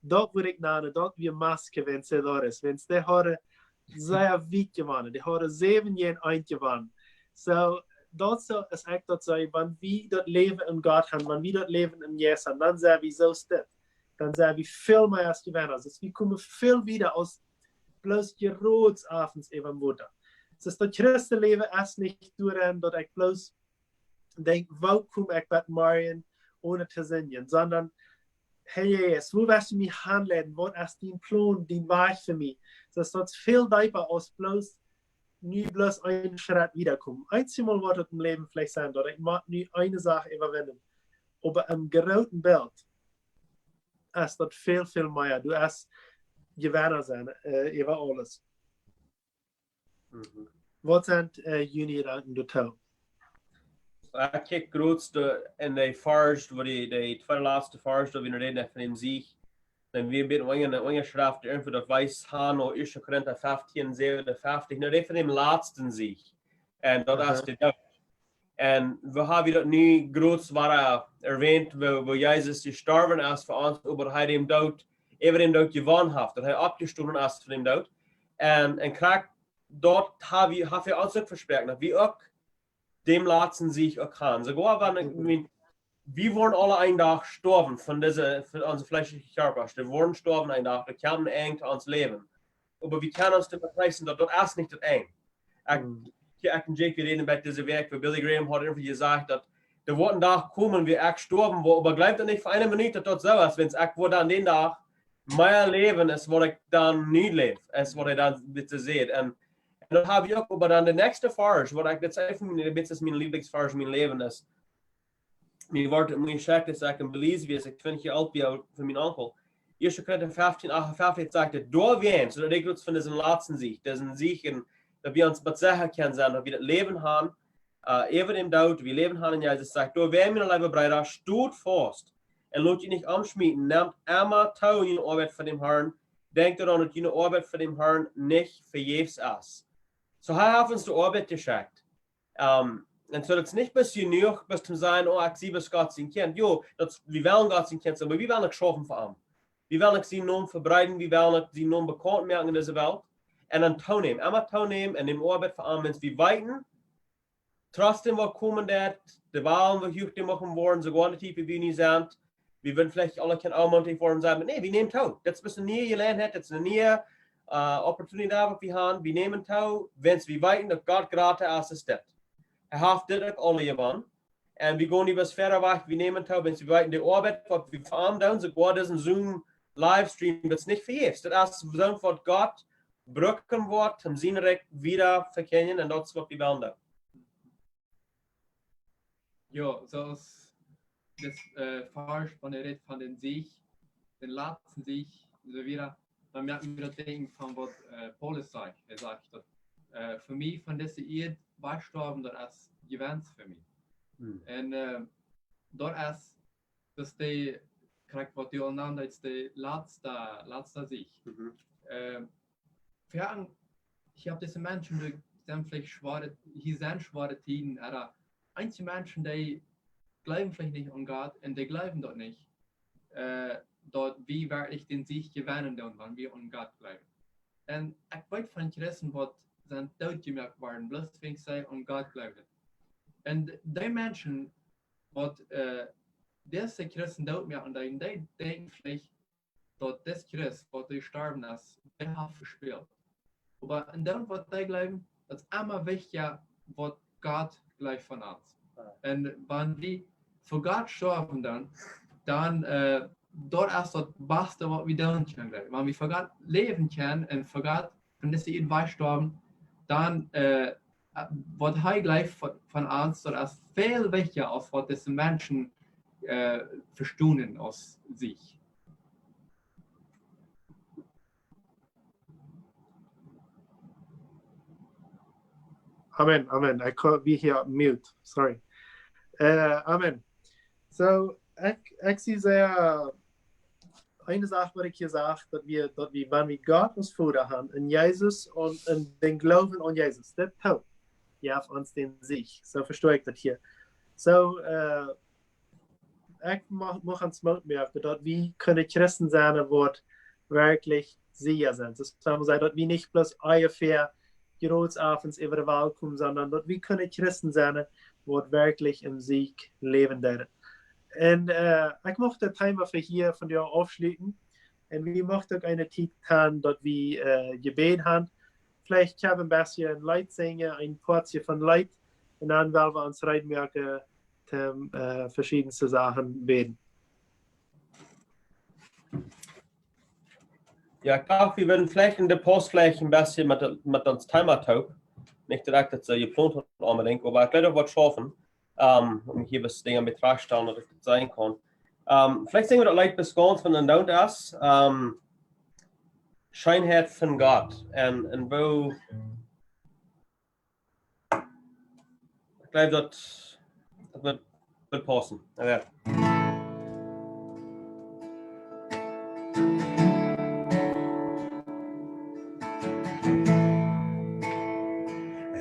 [SPEAKER 1] Dort würde ich nennen, dort wir Maske Vencedores. Wenn es der hat sehr weit gewonnen, der hat 7-1 gewonnen. So, dort so ist echt dort so, wenn wir dort leben in Gott haben, wenn wir dort leben in Jesus haben, dann sagen wir so steht. Dann sagen wir viel mehr als Gewinner. Also wir kommen viel wieder aus bloß die Rotsabends eben Mutter. Das ist das Christenleben erst nicht durch, dass ich bloß denke, wo komme ich mit Marien ohne zu singen, sondern hey Jesus, wo wirst du mich handeln? Was ist dein Plan, dein Weg für mich? Das ist viel tiefer als bloß nie bloß einen Schritt wiederkommen. Einmal wird es im Leben vielleicht sein, dass ich mag nie eine Sache überwinden. Aber im großen Bild ist das viel, viel mehr. Du hast Gewinner sein über alles. Was sind Juni Gedanken dazu?
[SPEAKER 2] Ich kijk grootste in de Farge, waar de tweede laatste Farge, dat we nu reden van hem Siech. Dan we een beetje schrift, irgendwie dat weiß han of 1 Korinther 15, 57, nu reden van hem laatste Siech. En dat is de Dood. En we hebben dat nu groot erwähnt, wo Jezus gestorben ist für uns, aber hij dem dood, even dem dood gewonnen hat, dat hij abgestorben ist von dem dood. En krijg, dort haben wir uns ook versprochen, dat wir auch dem laten sich auch kann. Sogar wenn, wir wollen alle einen Tag sterben von unserem fleischlichen Körper. Wir wollen sterben einen Tag, wir können eng uns leben. Aber wir können uns nicht bepreisen, dass das erst nicht das eng. Ich und Jake, wir reden über diese Werk, weil Billy Graham hat irgendwie gesagt, dass der wird ein Tag kommen, wir echt sterben, aber bleibt nicht für eine Minute dort so ist, wenn es echt wurde an den Tag mehr leben, ist, was ich dann nicht lebe, ist, was ich dann bitte sehe. Und dann habe ich auch, aber dann der nächste Farge, was ich jetzt einfach, das ist mein Lieblingsfarge in meinem Leben ist, mir wordt mijn check is ik in Belize wees, ik 20 jaar oud ben voor mijn onkel. Eerst krijgt in 1558 sagt er, door wien, zodat ik het van deze laatste zie. Dat is een zie en dat we ons wat zeggen kunnen zijn, dat we het leven gaan, even im dood, we leven gaan en Jezus zegt, door wien mijn leven breider, stoot vast. En laat je niet omschmieten, neemt immer touw in je arbeid voor dem Herrn, denkt eran dat je arbeid voor dem Herrn niet vergeefs is. Zo hij heeft ons de arbeid geschickt. En so dat is niet bis je nu bis zum sein, oh, ik zie bis Gott zijn kind. Jo, wir wollen Gott zijn kind zijn, maar wir wollen schaffen für ihn. Wir wollen zijn naam verbreiten, wir wollen zijn naam bekannt maken in deze Welt. En dan toenemen, immer toenemen en dem Arbeit für ihn, wenn wir weiten, trotzdem wir kommen dat, de Wahlen, wir hoch machen worden, sogar die Typen, wie nie sind. Wir würden vielleicht alle kein Almontig worden sein, aber nee, wir nehmen Tau. Das ist ein nie gelernt hat, das ist eine neue Opportunität, die wir haben. Wir nehmen Tau, wenn wir weiten, dass Gott gerade assistiert. Hat dit ook alle gewonnen. En we gaan niet wat verder weg. We nemen het op en we weten de arbeid wat we van doen. Zo God is een Zoom livestream. Dat is niet vergeefs. Dat is zo'n wat God brücken wordt om zijn recht wieder verkennen. En dat is wat we willen doen.
[SPEAKER 3] Ja, zoals das Farsch von der Rede von den Siech, den laatsten Siech, so wieder, dann merken wir das Ding von was Paulus sagt. Er sagt, dass für mich von dieser Ehe gestorben, dat is gewenst voor mij. En dat is, dus die, krijg wat die al naam, dat is de laatste zich. Ich habe diese Menschen, die sind vielleicht schwere Tiden, aber einige Menschen, die glauben vielleicht nicht an Gott und die glauben dort nicht, dort wie wirklich den Sieg gewinnen, wenn wir an Gott glauben. Und ich weiß von Christen, was zijn doodgemerkt worden, bloß wegen zij an Gott glauben. Und die Menschen, wat deze Christen doodmerken, die denken vielleicht, dass das Christ, was gestorben ist, der hat verspielt. Aber in dem, was die glauben, das ist immer wichtiger, was Gott glaubt von uns. Und wenn wir für Gott sterben, dann dort ist das Beste, was wir tun können. Wenn wir für Gott leben können und für Gott, wenn das ihn sterben, dann wird er gleich von uns, das ist viel wichtiger, als was diese Menschen verstehen aus sich.
[SPEAKER 1] Amen, amen. I can't be here mute, sorry. Amen. So, ich zie sehr, eine Sache, was ich hier sage, dass wir, wenn wir Gott als Vater haben, in Jesus und in den Glauben an Jesus, das tut ja auf uns den Sieg. So verstehe ich das hier. So, ich mache uns merken, dass wir können Christen sein, die wirklich sicher sind. Das haben wir gesagt, dass wir nicht bloß ungefähr Gerotsabends über die Wahl kommen, sondern dass wir können Christen sein, die wirklich im Sieg leben werden. Und ich möchte das Thema für hier von dir aufschließen. Und wir möchten auch eine Tiet haben, dass wir Jebäd haben. Vielleicht kann ich ein bisschen Lied singen, ein Portion von Lied. Und dann werden wir uns reinmerken, verschiedenste Sachen beten.
[SPEAKER 2] Ja, ich glaube, wir werden vielleicht in der Post vielleicht ein bisschen mit uns Thema tauchen. Nicht direkt, dass ihr geplant habt, unbedingt, aber ich werde auch was schaffen, um hier was Dinge in Betracht stellen, dass ich das sein kann. Vielleicht sehen wir das Lied bis ganz von den Don't Us. Scheinheit von Gott. Und wo ich glaube, das wird passen. Ja.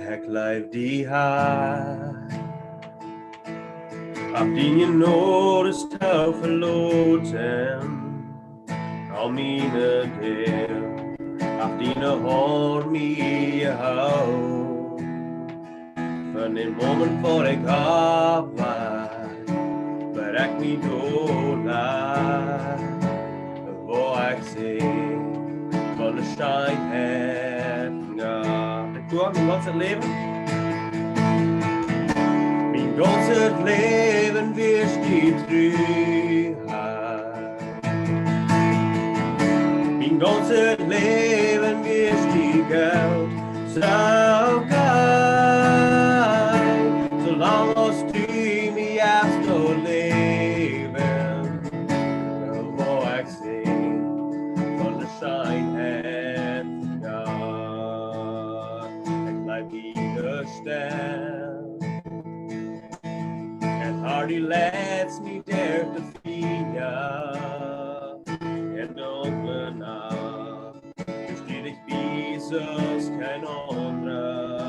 [SPEAKER 2] Ik leef die haar Auf die Nodes tau verloten, al meine deel, auf die Horn mir hou. Van den Moment voor ik afwacht, waar ik niet doodlaat, waar ik zie van de schijnheid gaat. Ik doe ook mijn ganse leven. Mijn ganse leven weerst die truheid. Mijn ganse leven weerst die geld. Zou zolang als du mij hebt te leven, waar ik zie van de schijnheid gaat. Ik blijf hier staan, het hart die leidt me daar te vinden, en dan vanaf, dus die Jesus kein anderer.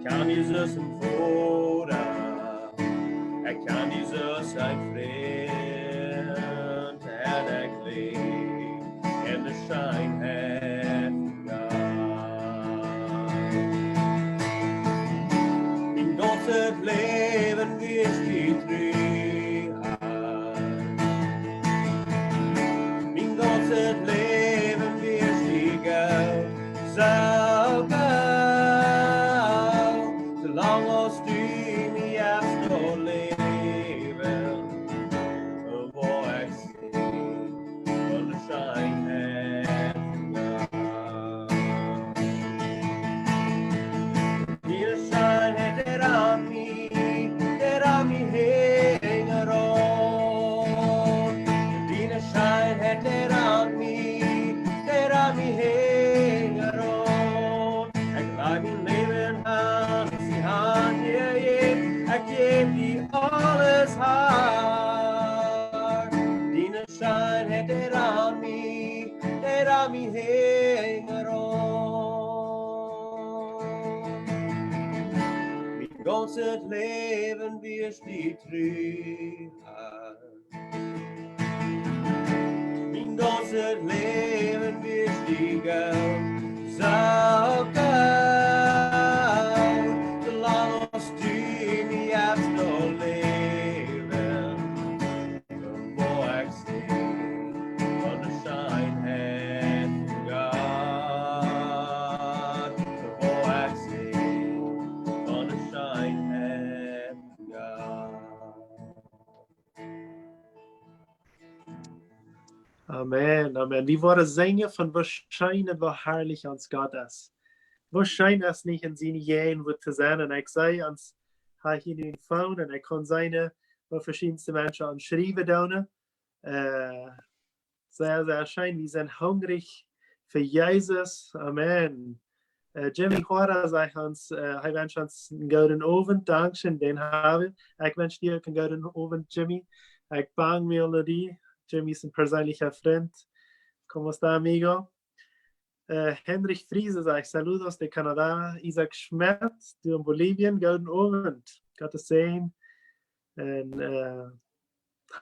[SPEAKER 2] Kan Jesus een voorraad, kan Jesus een vriend, en ik leef in de schijnheid gaat. In Gods het leven wees die truheid. In Gods het leven wees die geld. Zou zolang als du mij hebt te leven, waar ik zie van de schijnheid gaat. Die schijnheid er aan mij heen rond. Die schijnheid er aan mij heen rond. Ik laat mijn leven aan. Ik geef die alles haar. Die schijnheid er aan mij heen rond. Mijn ganse leven weerst die truheid. Mijn ganse leven weerst die geld. Zou zolang als du mij hebt te leven, waar ik zie van de schijnheid gaat, waar ik zie van de schijnheid gaat.
[SPEAKER 1] Amen, Amen. Die Worte singen von wahrscheinlich, wie herrlich uns Gott ist. Wahrscheinlich ist nicht in seinen Jähen wird zu sein. Und ich sehe uns, habe ich in den Phone und ich kann seine, wo verschiedenste Menschen anschreiben doonen. Sehr, sehr schön. Wir sind hungrig für Jesus. Amen. Jimmy Hora sagt uns, ich wünsche uns einen guten Abend. Dankeschön, den habe ich. Ich wünsche dir einen guten Abend, Jimmy. Ich bang mir die. Jimmy ist ein persönlicher Freund. ¿Cómo está, amigo? Henrich Friese sagt, saludos de Canadá. Isaac Schmidt, du in Bolivien, guten Abend. Gottes Segen. Und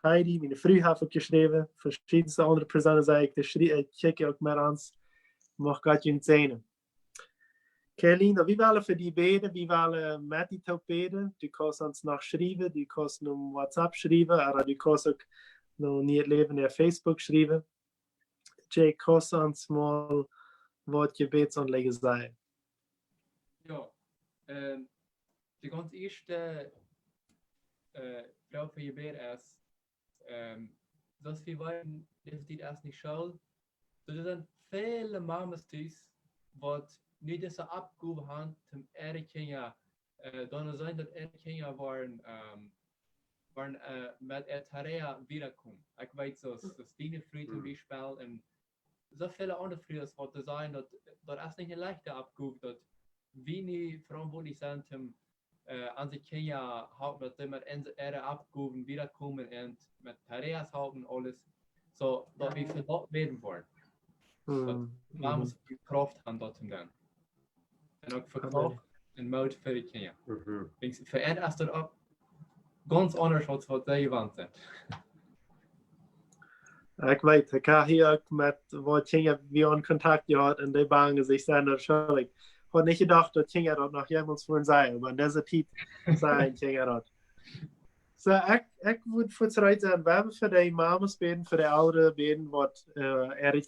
[SPEAKER 1] Heidi, meine Frau hat auch geschrieben. Verschiedenste andere Personen sagen, ich checke auch mehr an. Mag Gott ihnen segnen. Kelly, wie wollen für die beten? Wie wollen mit die Tag beten? Du kannst uns noch schreiben, du kannst noch WhatsApp schreiben, aber du kannst auch noch nicht leben auf Facebook schreiben. Jay, kannst uns mal wat gebedsanleggen zijn?
[SPEAKER 3] Ja, die ganz erste Frau für Jebäd ist, dass wir wollen, dass die erst nicht schauen. So sind viele Mamas, die nicht diese Abgabe haben, zum Erkennen, dann sein, dass Erkennen waren mit der Tarea wiederkommen. Ich weiß, dass die früh zum Beispiel und so viele andere Früher hat es sein, dass das nicht eine leichte Abgabe, dass wir nicht verantwortlich sind, an sich Kenia halten, dass sie mit ihrer Abgaben wiederkommen und mit Tareas halten alles, so dass wir verlassen werden wollen. Dass wir uns Kraft haben dort dann. Und auch für Kraft und Mut für die Kenia. Verändert das dort ab? ganz anders als wat zij gewend zijn.
[SPEAKER 1] Ik weet, ik heb hier ook met wat Kinga wie in contact gehad en die bangen zich zijn natuurlijk. Ik had niet gedacht dat Kinga dat nog jemals voor zijn, maar deze tijd zijn Kinga dat. So, ik moet voor het zijn, we hebben voor de mamas beden, voor de ouderen beden, wat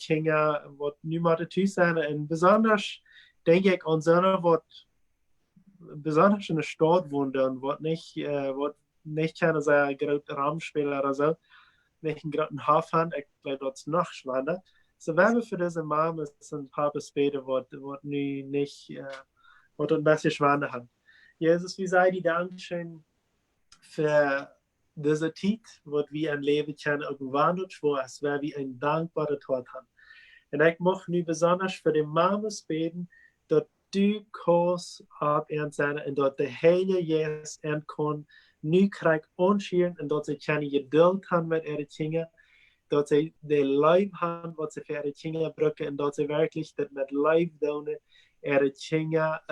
[SPEAKER 1] Kinga, wat nu maar thuis zijn. En besonders denk ik aan zo'n wat besonders in der Stadt wohnen und wat nicht keine sehr große Raumspieler oder so, nicht einen großen Hof haben, ich glaube, das ist noch spannender. So, wenn wir für diese Mamas und Papas beten, was nu nicht, was ein bisschen spannender haben. Jesus, wir sagen dir Dankeschön für diese Zeit, wo wir ein Leben können, gewandelt wo es wäre wie ein dankbarer Tod haben. Und ich möchte nu besonders für die Mamas beten, dass du kannst op en zijn en dat de hele Jezus en kon nu krijgt ontschieren en dat ze kunnen geduld hebben met ihre Kinder, dat ze de lijf hebben wat ze voor ihre Kinder gebruiken en dat ze werkelijk dat met lijf doen ihre Kinder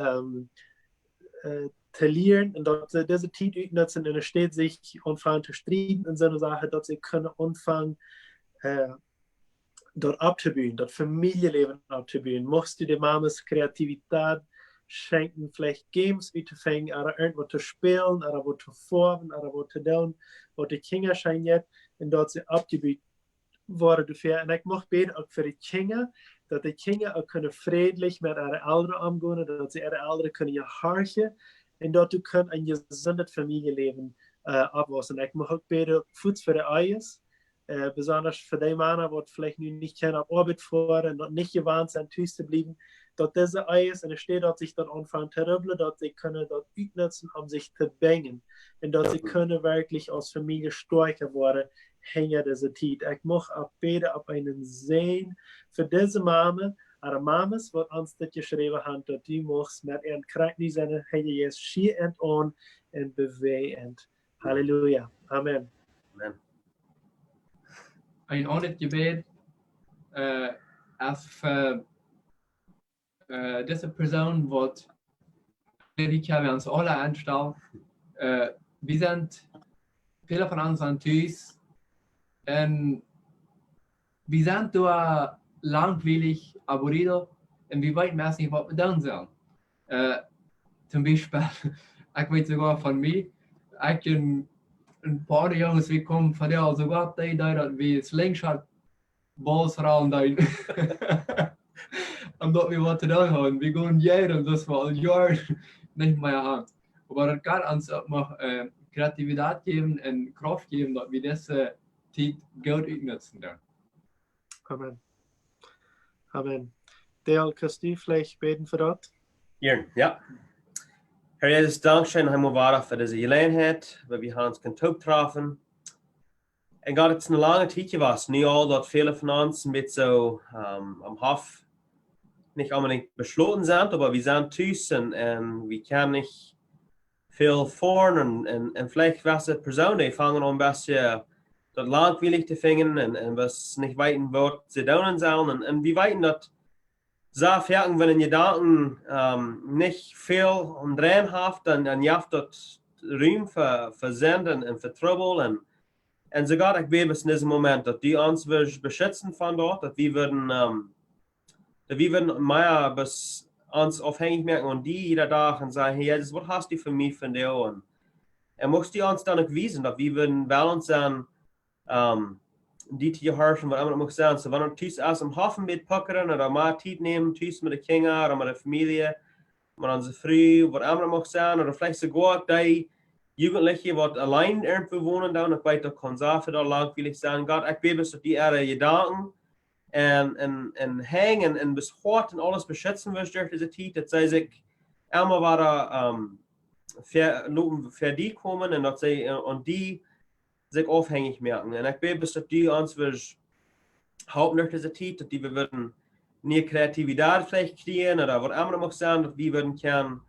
[SPEAKER 1] te leren en dat ze deze tijd uitnutzen en er steht zich anfangen te strijden en zo'n zaken dat ze kunnen anfangen dort abzubühen, dort Familienleben abzubühen. Musst du den Mamas Kreativität schenken, vielleicht Games uitzufangen, oder irgendwo zu spielen, oder wo zu formen, oder wo zu tun, wo die Kinder scheinen jetzt, und dort sie abgebüht worden dafür. Und ich möchte beten auch für die Kinder, dass die Kinder auch können friedlich mit ihren Eltern umgehen, dass sie ihre Eltern können gehorchen, und dort du können ein gesundes Familienleben abwachsen. Ich möchte auch beten für die Eiers, besonders für die Männer, die vielleicht nicht gerne auf Arbeit fahren und nicht gewarnt sind, Tüß zu bleiben, dass diese Eis in der Stadt dort sich dort anfangen zu rübeln, dass sie können dort utnutzen, um sich zu bängen und dass sie können wirklich als Familie stärker werden, hängen diese Zeit. Ich möchte auch beten auf einen Sehen für diese Mama, aber Mamas, die uns das geschrieben haben, dass die möchtest mit ihren Kranken sein, hey, jetzt schier und an und bewegen. Halleluja. Amen.
[SPEAKER 2] Amen.
[SPEAKER 3] Ein anderes Gebet als für diese Person, die wir uns alle anstellen. Wir sind, viele von uns sind Tüß und wir sind da langweilig, aburrido und wir wissen meist nicht, was wir tun sollen. Zum Beispiel, ich weiß sogar von mir, ich bin ein paar Jungs, wir kommen von der, sogar die, dass wir Slingshot Balls rauen da. Und dort wir was zu tun haben. Wir gehen jeden, das war ein Jahr nicht mehr an. Aber das kann uns auch noch Kreativität geben und Kraft geben, dass wir diese Zeit gut nutzen können.
[SPEAKER 1] Amen. Amen. Dale, kannst du vielleicht beten für das?
[SPEAKER 2] Ja. Herr Jesus, Dankeschön, Herr Mubarak, für diese Gelegenheit, weil wir uns Kontakt treffen. Und Gott, es ist eine lange Zeit gewesen, nicht all, dass viele von uns mit so am Hof nicht unbedingt beschlossen sind, aber wir sind Tüß und wir können nicht viel fahren und vielleicht was Personen, die fangen an ein bisschen das langweilig zu finden und was nicht weiten, was sie tun sollen. Und wir weiten, dass so fertig, wenn in Gedanken nicht viel dran hat, dann jaft das Raum für Senden und für Trouble. Und sogar ich bete in diesem Moment, dass die uns beschützen von dort, dass wir würden mehr bis uns aufhängig merken und die jeder Tag und sagen, hey, Jesus, was hast du für mich von dir? Und musst du uns dann wissen, dass wir würden balance sein, die zu gehorchen, was immer muss sein. So, wenn wir Tüß aus dem Hafen mitpacken oder mal Zeit nehmen, Tüß mit den Kindern oder mit der Familie, mit unserer Frau, was immer muss sein, oder vielleicht sogar die Jugendliche, die allein irgendwo wohnen, dann ich weiß, da kann es für da langweilig sein. Gott, ich bete, dass die ihre Gedanken und hängen und bis heute und alles beschützen wirst durch diese Zeit, dass sie sich einmal wieder für die kommen und dass sie und die sich aufhängig merken. Und ich bete, dass die uns halten durch diese Zeit, dass wir würden nie Kreativität vielleicht kriegen oder was immer muss sein, dass wir würden können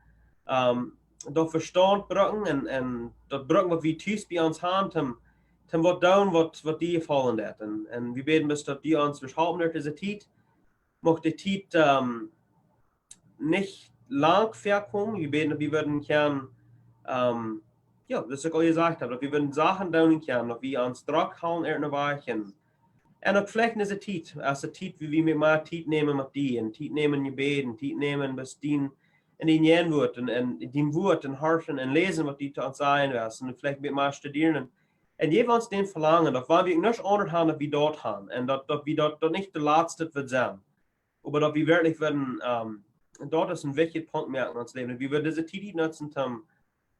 [SPEAKER 2] doch Verstand brücken und das brücken, was wir Tüß bei uns haben, zum was tun, was die gefallen hat. Und wir beten, dass die uns halten durch diese Zeit, macht die Zeit nicht lang verkommen. Wir beten, wir würden können Ja, das ist ook al gezegd hebben, dat we willen Sachen doen kunnen, dat we ons druk houden er naar wagen. En ook vielleicht is het tijd, als het tijd wie we met maar tijd nemen met die, en tijd nemen je beden, tijd nemen bis die en die jen wordt, en die woord en harten en lezen wat die te ons zijn was, en vielleicht met maar studeren. En je ons den verlangen, dat we niet anders gaan dat we dort gaan, en dat we dat niet de laatste wird zijn. Maar dat we wirklich werden, en dat is een wichtig punt merken in ons leven, dat we willen deze tijd nutzen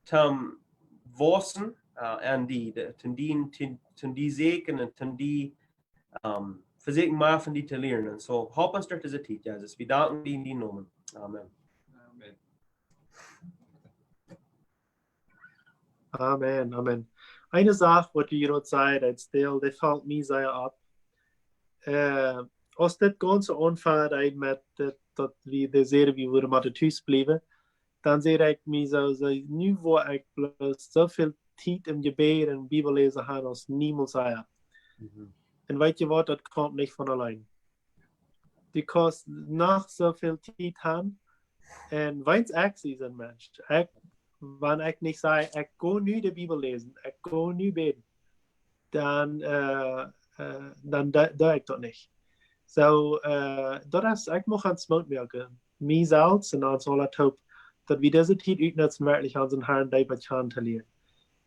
[SPEAKER 2] zum Worsen en die Segen en ten die Versuchen machen, die zu lernen. So, help uns durch diese Zeit, Jesus. Wir danken dir in die Namen. Amen.
[SPEAKER 3] Amen.
[SPEAKER 1] Amen, amen. Eine Sache, wat je nog zei, dat stil, dat valt mij zeer op. Als dit ganze aanvaart met dat we de zere, we willen maar thuis blijven, dan zeg ik me zo, nu waar ik bloos zoveel tijd in Jebäd en Bibel lezen heb als niemand zei. En weet je wat, dat komt niet van alleen. Die kost nog zoveel tijd hebben. En weins ik zie een mens. Wanneer ik niet zei, ik ga nu de Bibel lezen, ik ga nu beden, dan doe ik dat niet. So, dat is, ik mag aan het merken. Mijzelf en ons alle hoop dat we deze tijd uitnutzen, wirklich unseren Herrn David gaan te leren.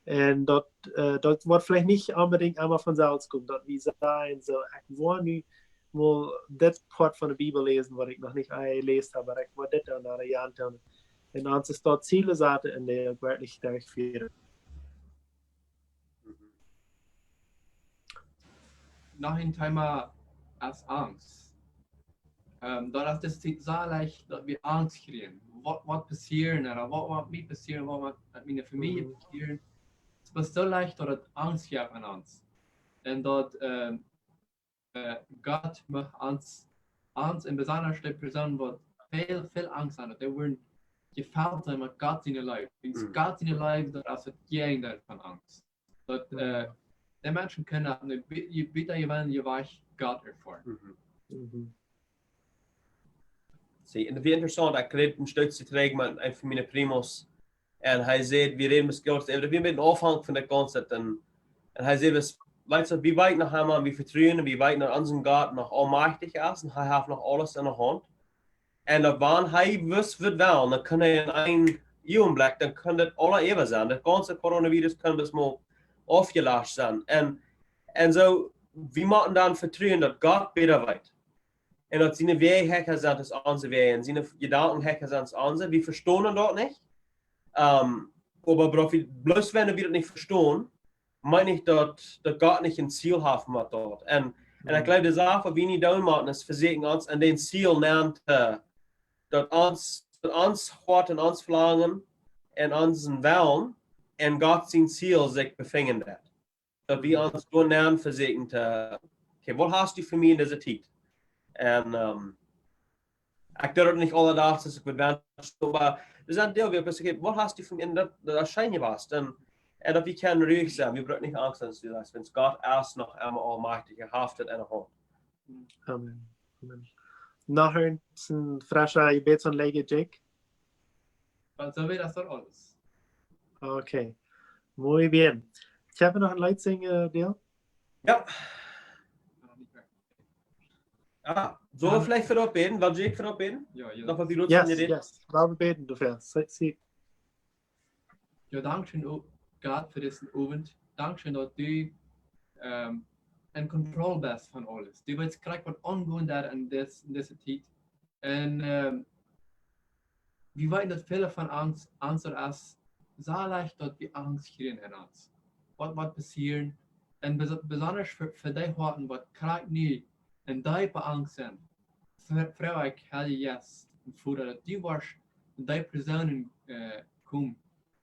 [SPEAKER 1] En dat wordt vielleicht niet unbedingt immer von selbst kommen, dat we zijn, so, ik wil nu mal dit part van de Bibel lezen, wat ik nog niet gelezen heb, maar ik wil dit aan de jaren doen. En ons is dat Ziele zaten in der wirklich durchführen.
[SPEAKER 3] Noch ein Thema als Angst. Dat is het zo leicht dat we angst krijgen. Wat passiert er? Wat mij passiert? Wat met mijn familie passiert? Het is zo leicht dat het angst geeft aan ons. En dat God mag ons in besonderste persoon wat veel angst aan. Die worden gefällt zijn met God in je leven. God in je leven, dat is het gegenteil van angst. Dat die mensen kunnen je bieden je wel je weich God ervoor.
[SPEAKER 2] Zie, en het is interessant, ik kreeg een stukje terug met een van mijn primos. En hij zei, we reden met God, we zijn afhankelijk van dat concept. En hij zei, weet je, wie weit naar hem aan, wie vertrouwen, wie weit naar onze God nog almachtig is. En hij heeft nog alles in de hand. En dat wanneer hij wist wat wel, dan kan hij in een ogenblik, dan kan dat alle eeuwen zijn. Dat ganze coronavirus kan dus maar afgelast zijn. En zo, we moeten dan vertrouwen dat God beter weet. En dat zijn wegen hekker zijn als onze wegen. En zijn gedanken hekker zijn als onze. We verstaan dat niet. Maar bloß wenn wir das nicht verstehen, meine ich, dass Gott nicht ein Ziel hat mit dort. Und ich glaube, die Sache, was wir nicht tun machen, ist versuchen uns an den Ziel nennt, dass uns Hort und uns Verlangen und unseren Willen und Gott sein Ziel sich befinden wird. Dass wir uns nur lernen versuchen, okay, was hast du für mich in dieser Zeit? Und ich doe het niet alle dagen, dus ik ben maar er zijn deel weer, dus wat hast du voor mij in dat schijn je was? En dat we kunnen ruhig zijn, we brauchen niet angst aan te doen, wenn God erst nog einmal almachtig heeft het in de hand.
[SPEAKER 1] Amen. Amen. Nog een frase, je bent zo'n lege, Jake?
[SPEAKER 3] So wird das doch alles.
[SPEAKER 1] Okay, muy bien. Ich habe noch ein Leitsing, Deel.
[SPEAKER 2] Ja. Zullen we vielleicht voorop beden? Wil Jake voorop beden?
[SPEAKER 3] Ja.
[SPEAKER 2] Nog wat die rots
[SPEAKER 1] Yes,
[SPEAKER 2] van je deed?
[SPEAKER 1] yes. Laten we beten dafür. Zie.
[SPEAKER 3] Ja, dankeschön, Gott, für diesen Owent. Dankeschön, dass du in Kontrolle bist von alles. Du weißt gerade, was angehen da in dieser Zeit. Und wir wissen, dass viele von uns als so leicht, dass wir Angst kriegen in uns. Was passiert? Und besonders für die Horten, was gerade nie in die Angst sind. Frau, ich hätte jetzt Vater, dass die warst, die Personen kommen.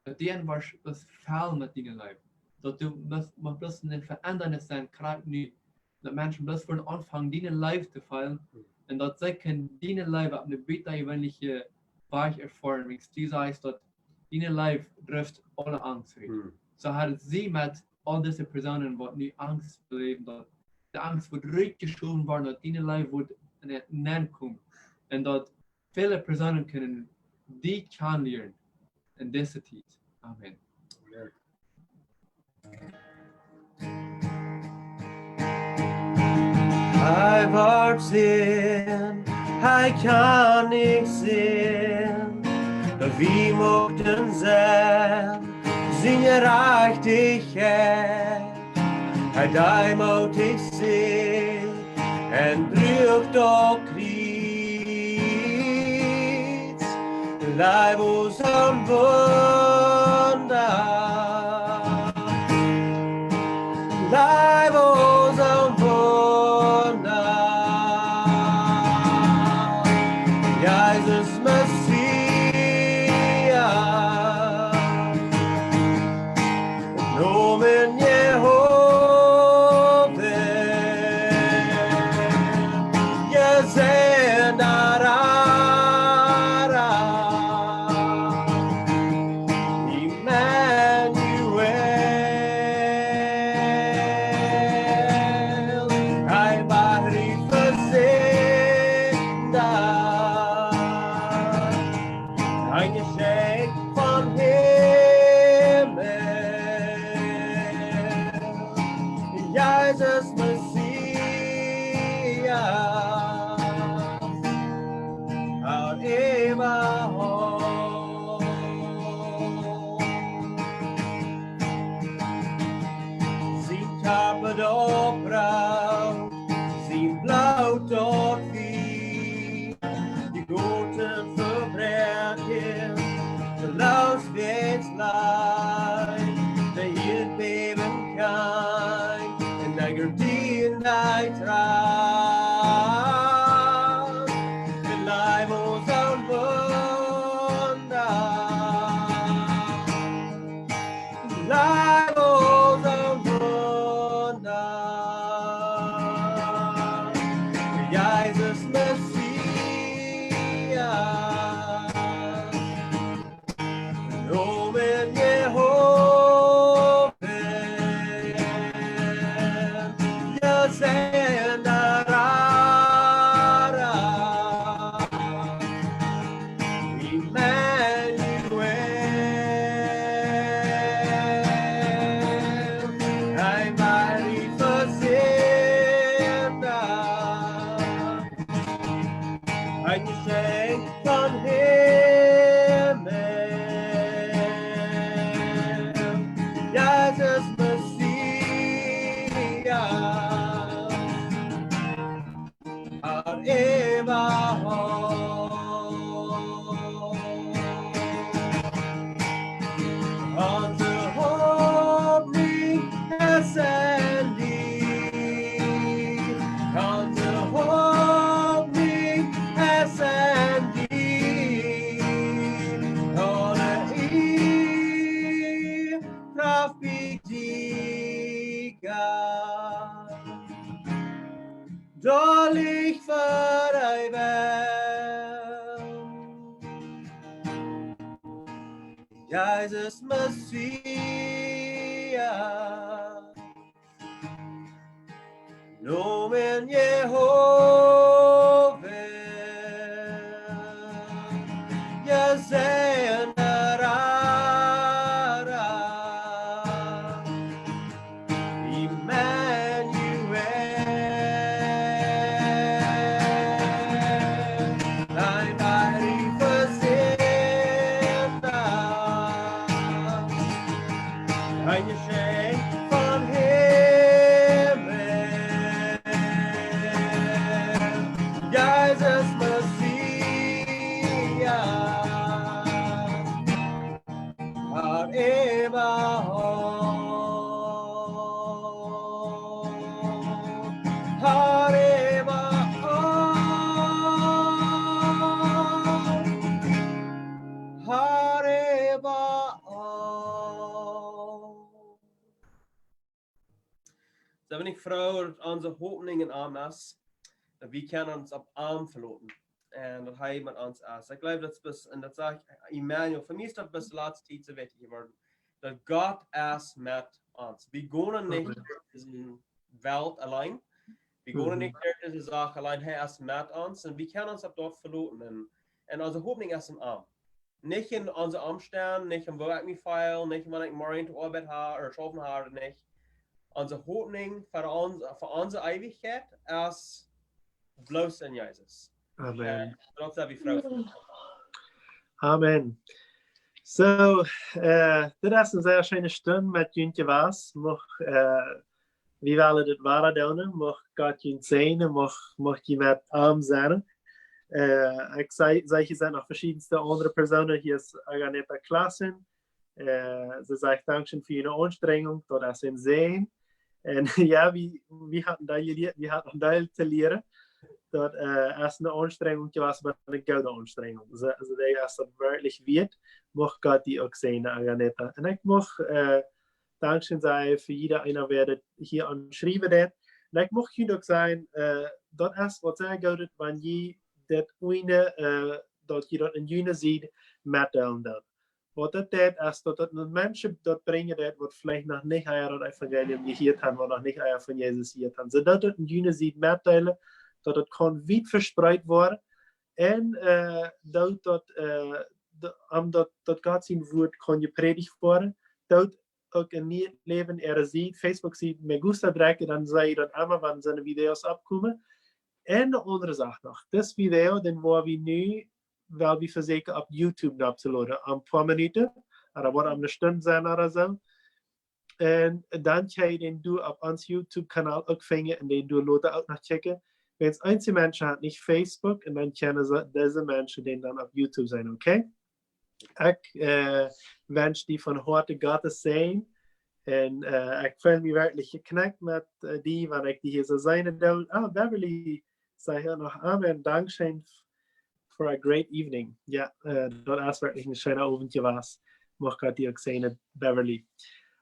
[SPEAKER 3] Dat die was faal met die leven. Dat je mag bloß een verandering zijn, krijgt nu. Dat mensen bloß voor een aanvang die leven te vallen. En dat zij kunnen die leven op een beter gewöhnliche Weich erfahren. Wie du sagst, dat die leven druft alle angst weg. So hat sie met al deze personen wat nu angst beleven. Dat de angst wordt uitgeschoven worden, dat die leven wordt neer komen. En dat vele personen kunnen die kan leren in deze tijd. Amen.
[SPEAKER 2] Hij wordt zien, hij kan niet zien, dat wie mochten zijn, zijn je rechtigheid. Hij die moet ik zien, en brugt ook iets, lijf ons een wonder. Lijf ons een wonder. Jezus Messias, nomen Jehovah, je zijn daar Jezus Messias, uit eeuwenhoog. Zijn kappen opbouwt, zijn blauw tot wie, die grote verbrechen, de lausweetslijn, de hier beben kan. Die in thy traan, en lijf ons een wonder. Lijf ons een wonder. Jezus Messias, nomen Jehovah. Zijn daar Emmanuel, hij mij verzenda, hij geschenk van hemel, Jezus Messias, uit eeuwenhoog. Onze hoop niet herzendig, onze hoop niet herzendig, alle eer, kracht biedt die God. Dollig voor hij wel, Jezus Messias, nomen Jehovah, je zijn er een geschenk van hemel, Jezus Messias, uit eeuwenhoog, uit eeuwenhoog, uit eeuwenhoog. Da bin ich froh, dass unsere Hoffnungen an uns, dass wir können uns auf Arm verloten. Und das hat mit uns ist. Ich glaube, das ist, und das sage ich, Emmanuel, für mich ist das bis letzte Zeit so wichtig geworden, dass Gott ist mit uns. Wir gehen nicht in diese Welt allein. Wir gehen nicht in diese Sache allein, er ist mit uns und wir können uns auf dort verloten. Und unsere Hoffnung ist im Arm. Nicht in unseren Umständen, nicht in wo ich mich feil, nicht wenn ich morgen zur Arbeit habe oder schaffen habe, nicht. onze honing voor onze eeuwigheid als bloos in Jezus.
[SPEAKER 1] Amen.
[SPEAKER 2] Dat heb je vrouw.
[SPEAKER 1] Amen. So, dit is een zeer schöne Stunde met jullie was. Wie willen dit waar doen? Mocht God jullie zijn, mocht je met arm zijn. Ik zei, je zijn nog verschillende andere personen hier in de klasse. Ze zeggen dankzij voor jullie aanstrengung, dat ze zijn. En ja, we hadden dat te leren. Dat als een aanstrengung was, maar een goede aanstrengung. Dus als dat werkelijk weet, mocht God die ook zijn aan Aneta. En ik mocht dankzij zijn voor iedereen die hier aan schrijven deed. En ik mocht jullie ook zijn, dat is wat zij goed wanneer je dat ene, dat je dat in jullie ziet, met dat. Wat dat deed, is dat mensen dat brengen deed, wat vielleicht nog niet aan het evangelium gehoord hebben, wat nog niet aan van Jezus gehoord hebben. Zodat het in jullie ziet meedelen, dat het kan wijd verspreid worden en dat God zijn woord kan gepredigd worden. Dat ook in het leven ziet, Facebook ziet, me gusta drukken, dan zie je dat allemaal van zijn video's opkomen. En de andere zaak nog, dit video, dan waar we nu wel we verzekeren op YouTube uploaden, een paar minuten, dat wordt een stunde zijn of zo. En dan kan je den doen op ons YouTube kanaal ook vinden en den downloaden ook nog checken. Wenn es einzelne Menschen hat, nicht Facebook, und dann kennen sie diese Menschen, die dann auf YouTube sein, okay? Ich wünsche die von heute Gottes sein. Und ich fühle mich wirklich geknackt mit die, wenn ich die hier so sein darf. Beverly, sei hier noch Amen. Dankeschön for a great evening. Ja, das ist wirklich ein schöner Abend gewesen. Mocht Gott dir auch sehen, Beverly.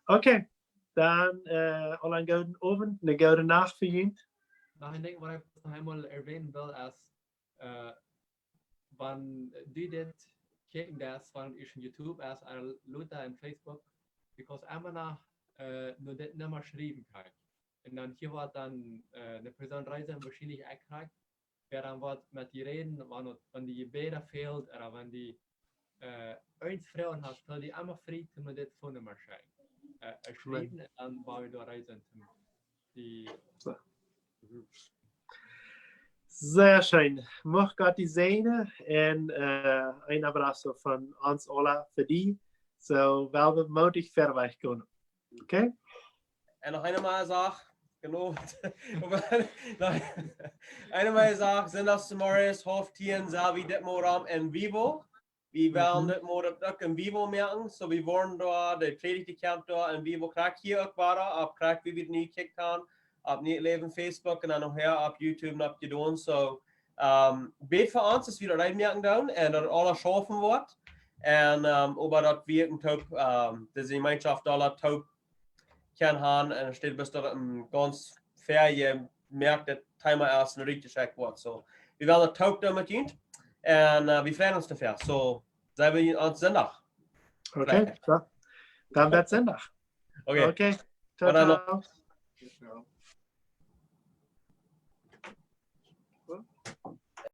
[SPEAKER 1] Okay, dann einen guten Abend, eine gute Nacht für ihn.
[SPEAKER 3] Ich denke, was ich noch einmal erwähnen will, ist, wenn du das kijken das von YouTube, als Leute in Facebook, because immer noch nur das nicht mehr schreiben kann. Und dann hier wird dann eine Person reisen, wahrscheinlich auch kriegt, wer dann wird mit die reden, wenn die Jebäd fehlt, oder wenn die eins Frauen hat, soll die immer frei zu mir das von nicht mehr schreiben. Schreiben, dann wollen wir da reisen. Die
[SPEAKER 1] Sehr schön. Mocht Gott die Sehne und ein Abrazo von uns alle für die, so weil wir mutig verweichen können. Okay?
[SPEAKER 2] En nog eenmaal zeg, geloof eenmaal zeg, zondags morgens half 10 zal we dit maar in Bibel. We willen dit maar ook in Bibel merken, so we worden daar, de predigte camp daar in Bibel krijg hier ook waar, op krijg wie we het niet kijken kan. Op niet leven Facebook en dan nog her op YouTube en op je doen. So, bid voor ons, dat we dat uitmerken doen en dat alles schaffen wordt. En over dat werken top, deze gemeenschap alle top kan gaan en er steht best dat een ganz fair, je merkt dat timer erst een richtig check wordt. So, we willen het top doen met je en we freuen ons te ver. So, zijn we ons zondag.
[SPEAKER 1] Okay, so. Dann wird Sonntag. Okay. Ciao, ciao.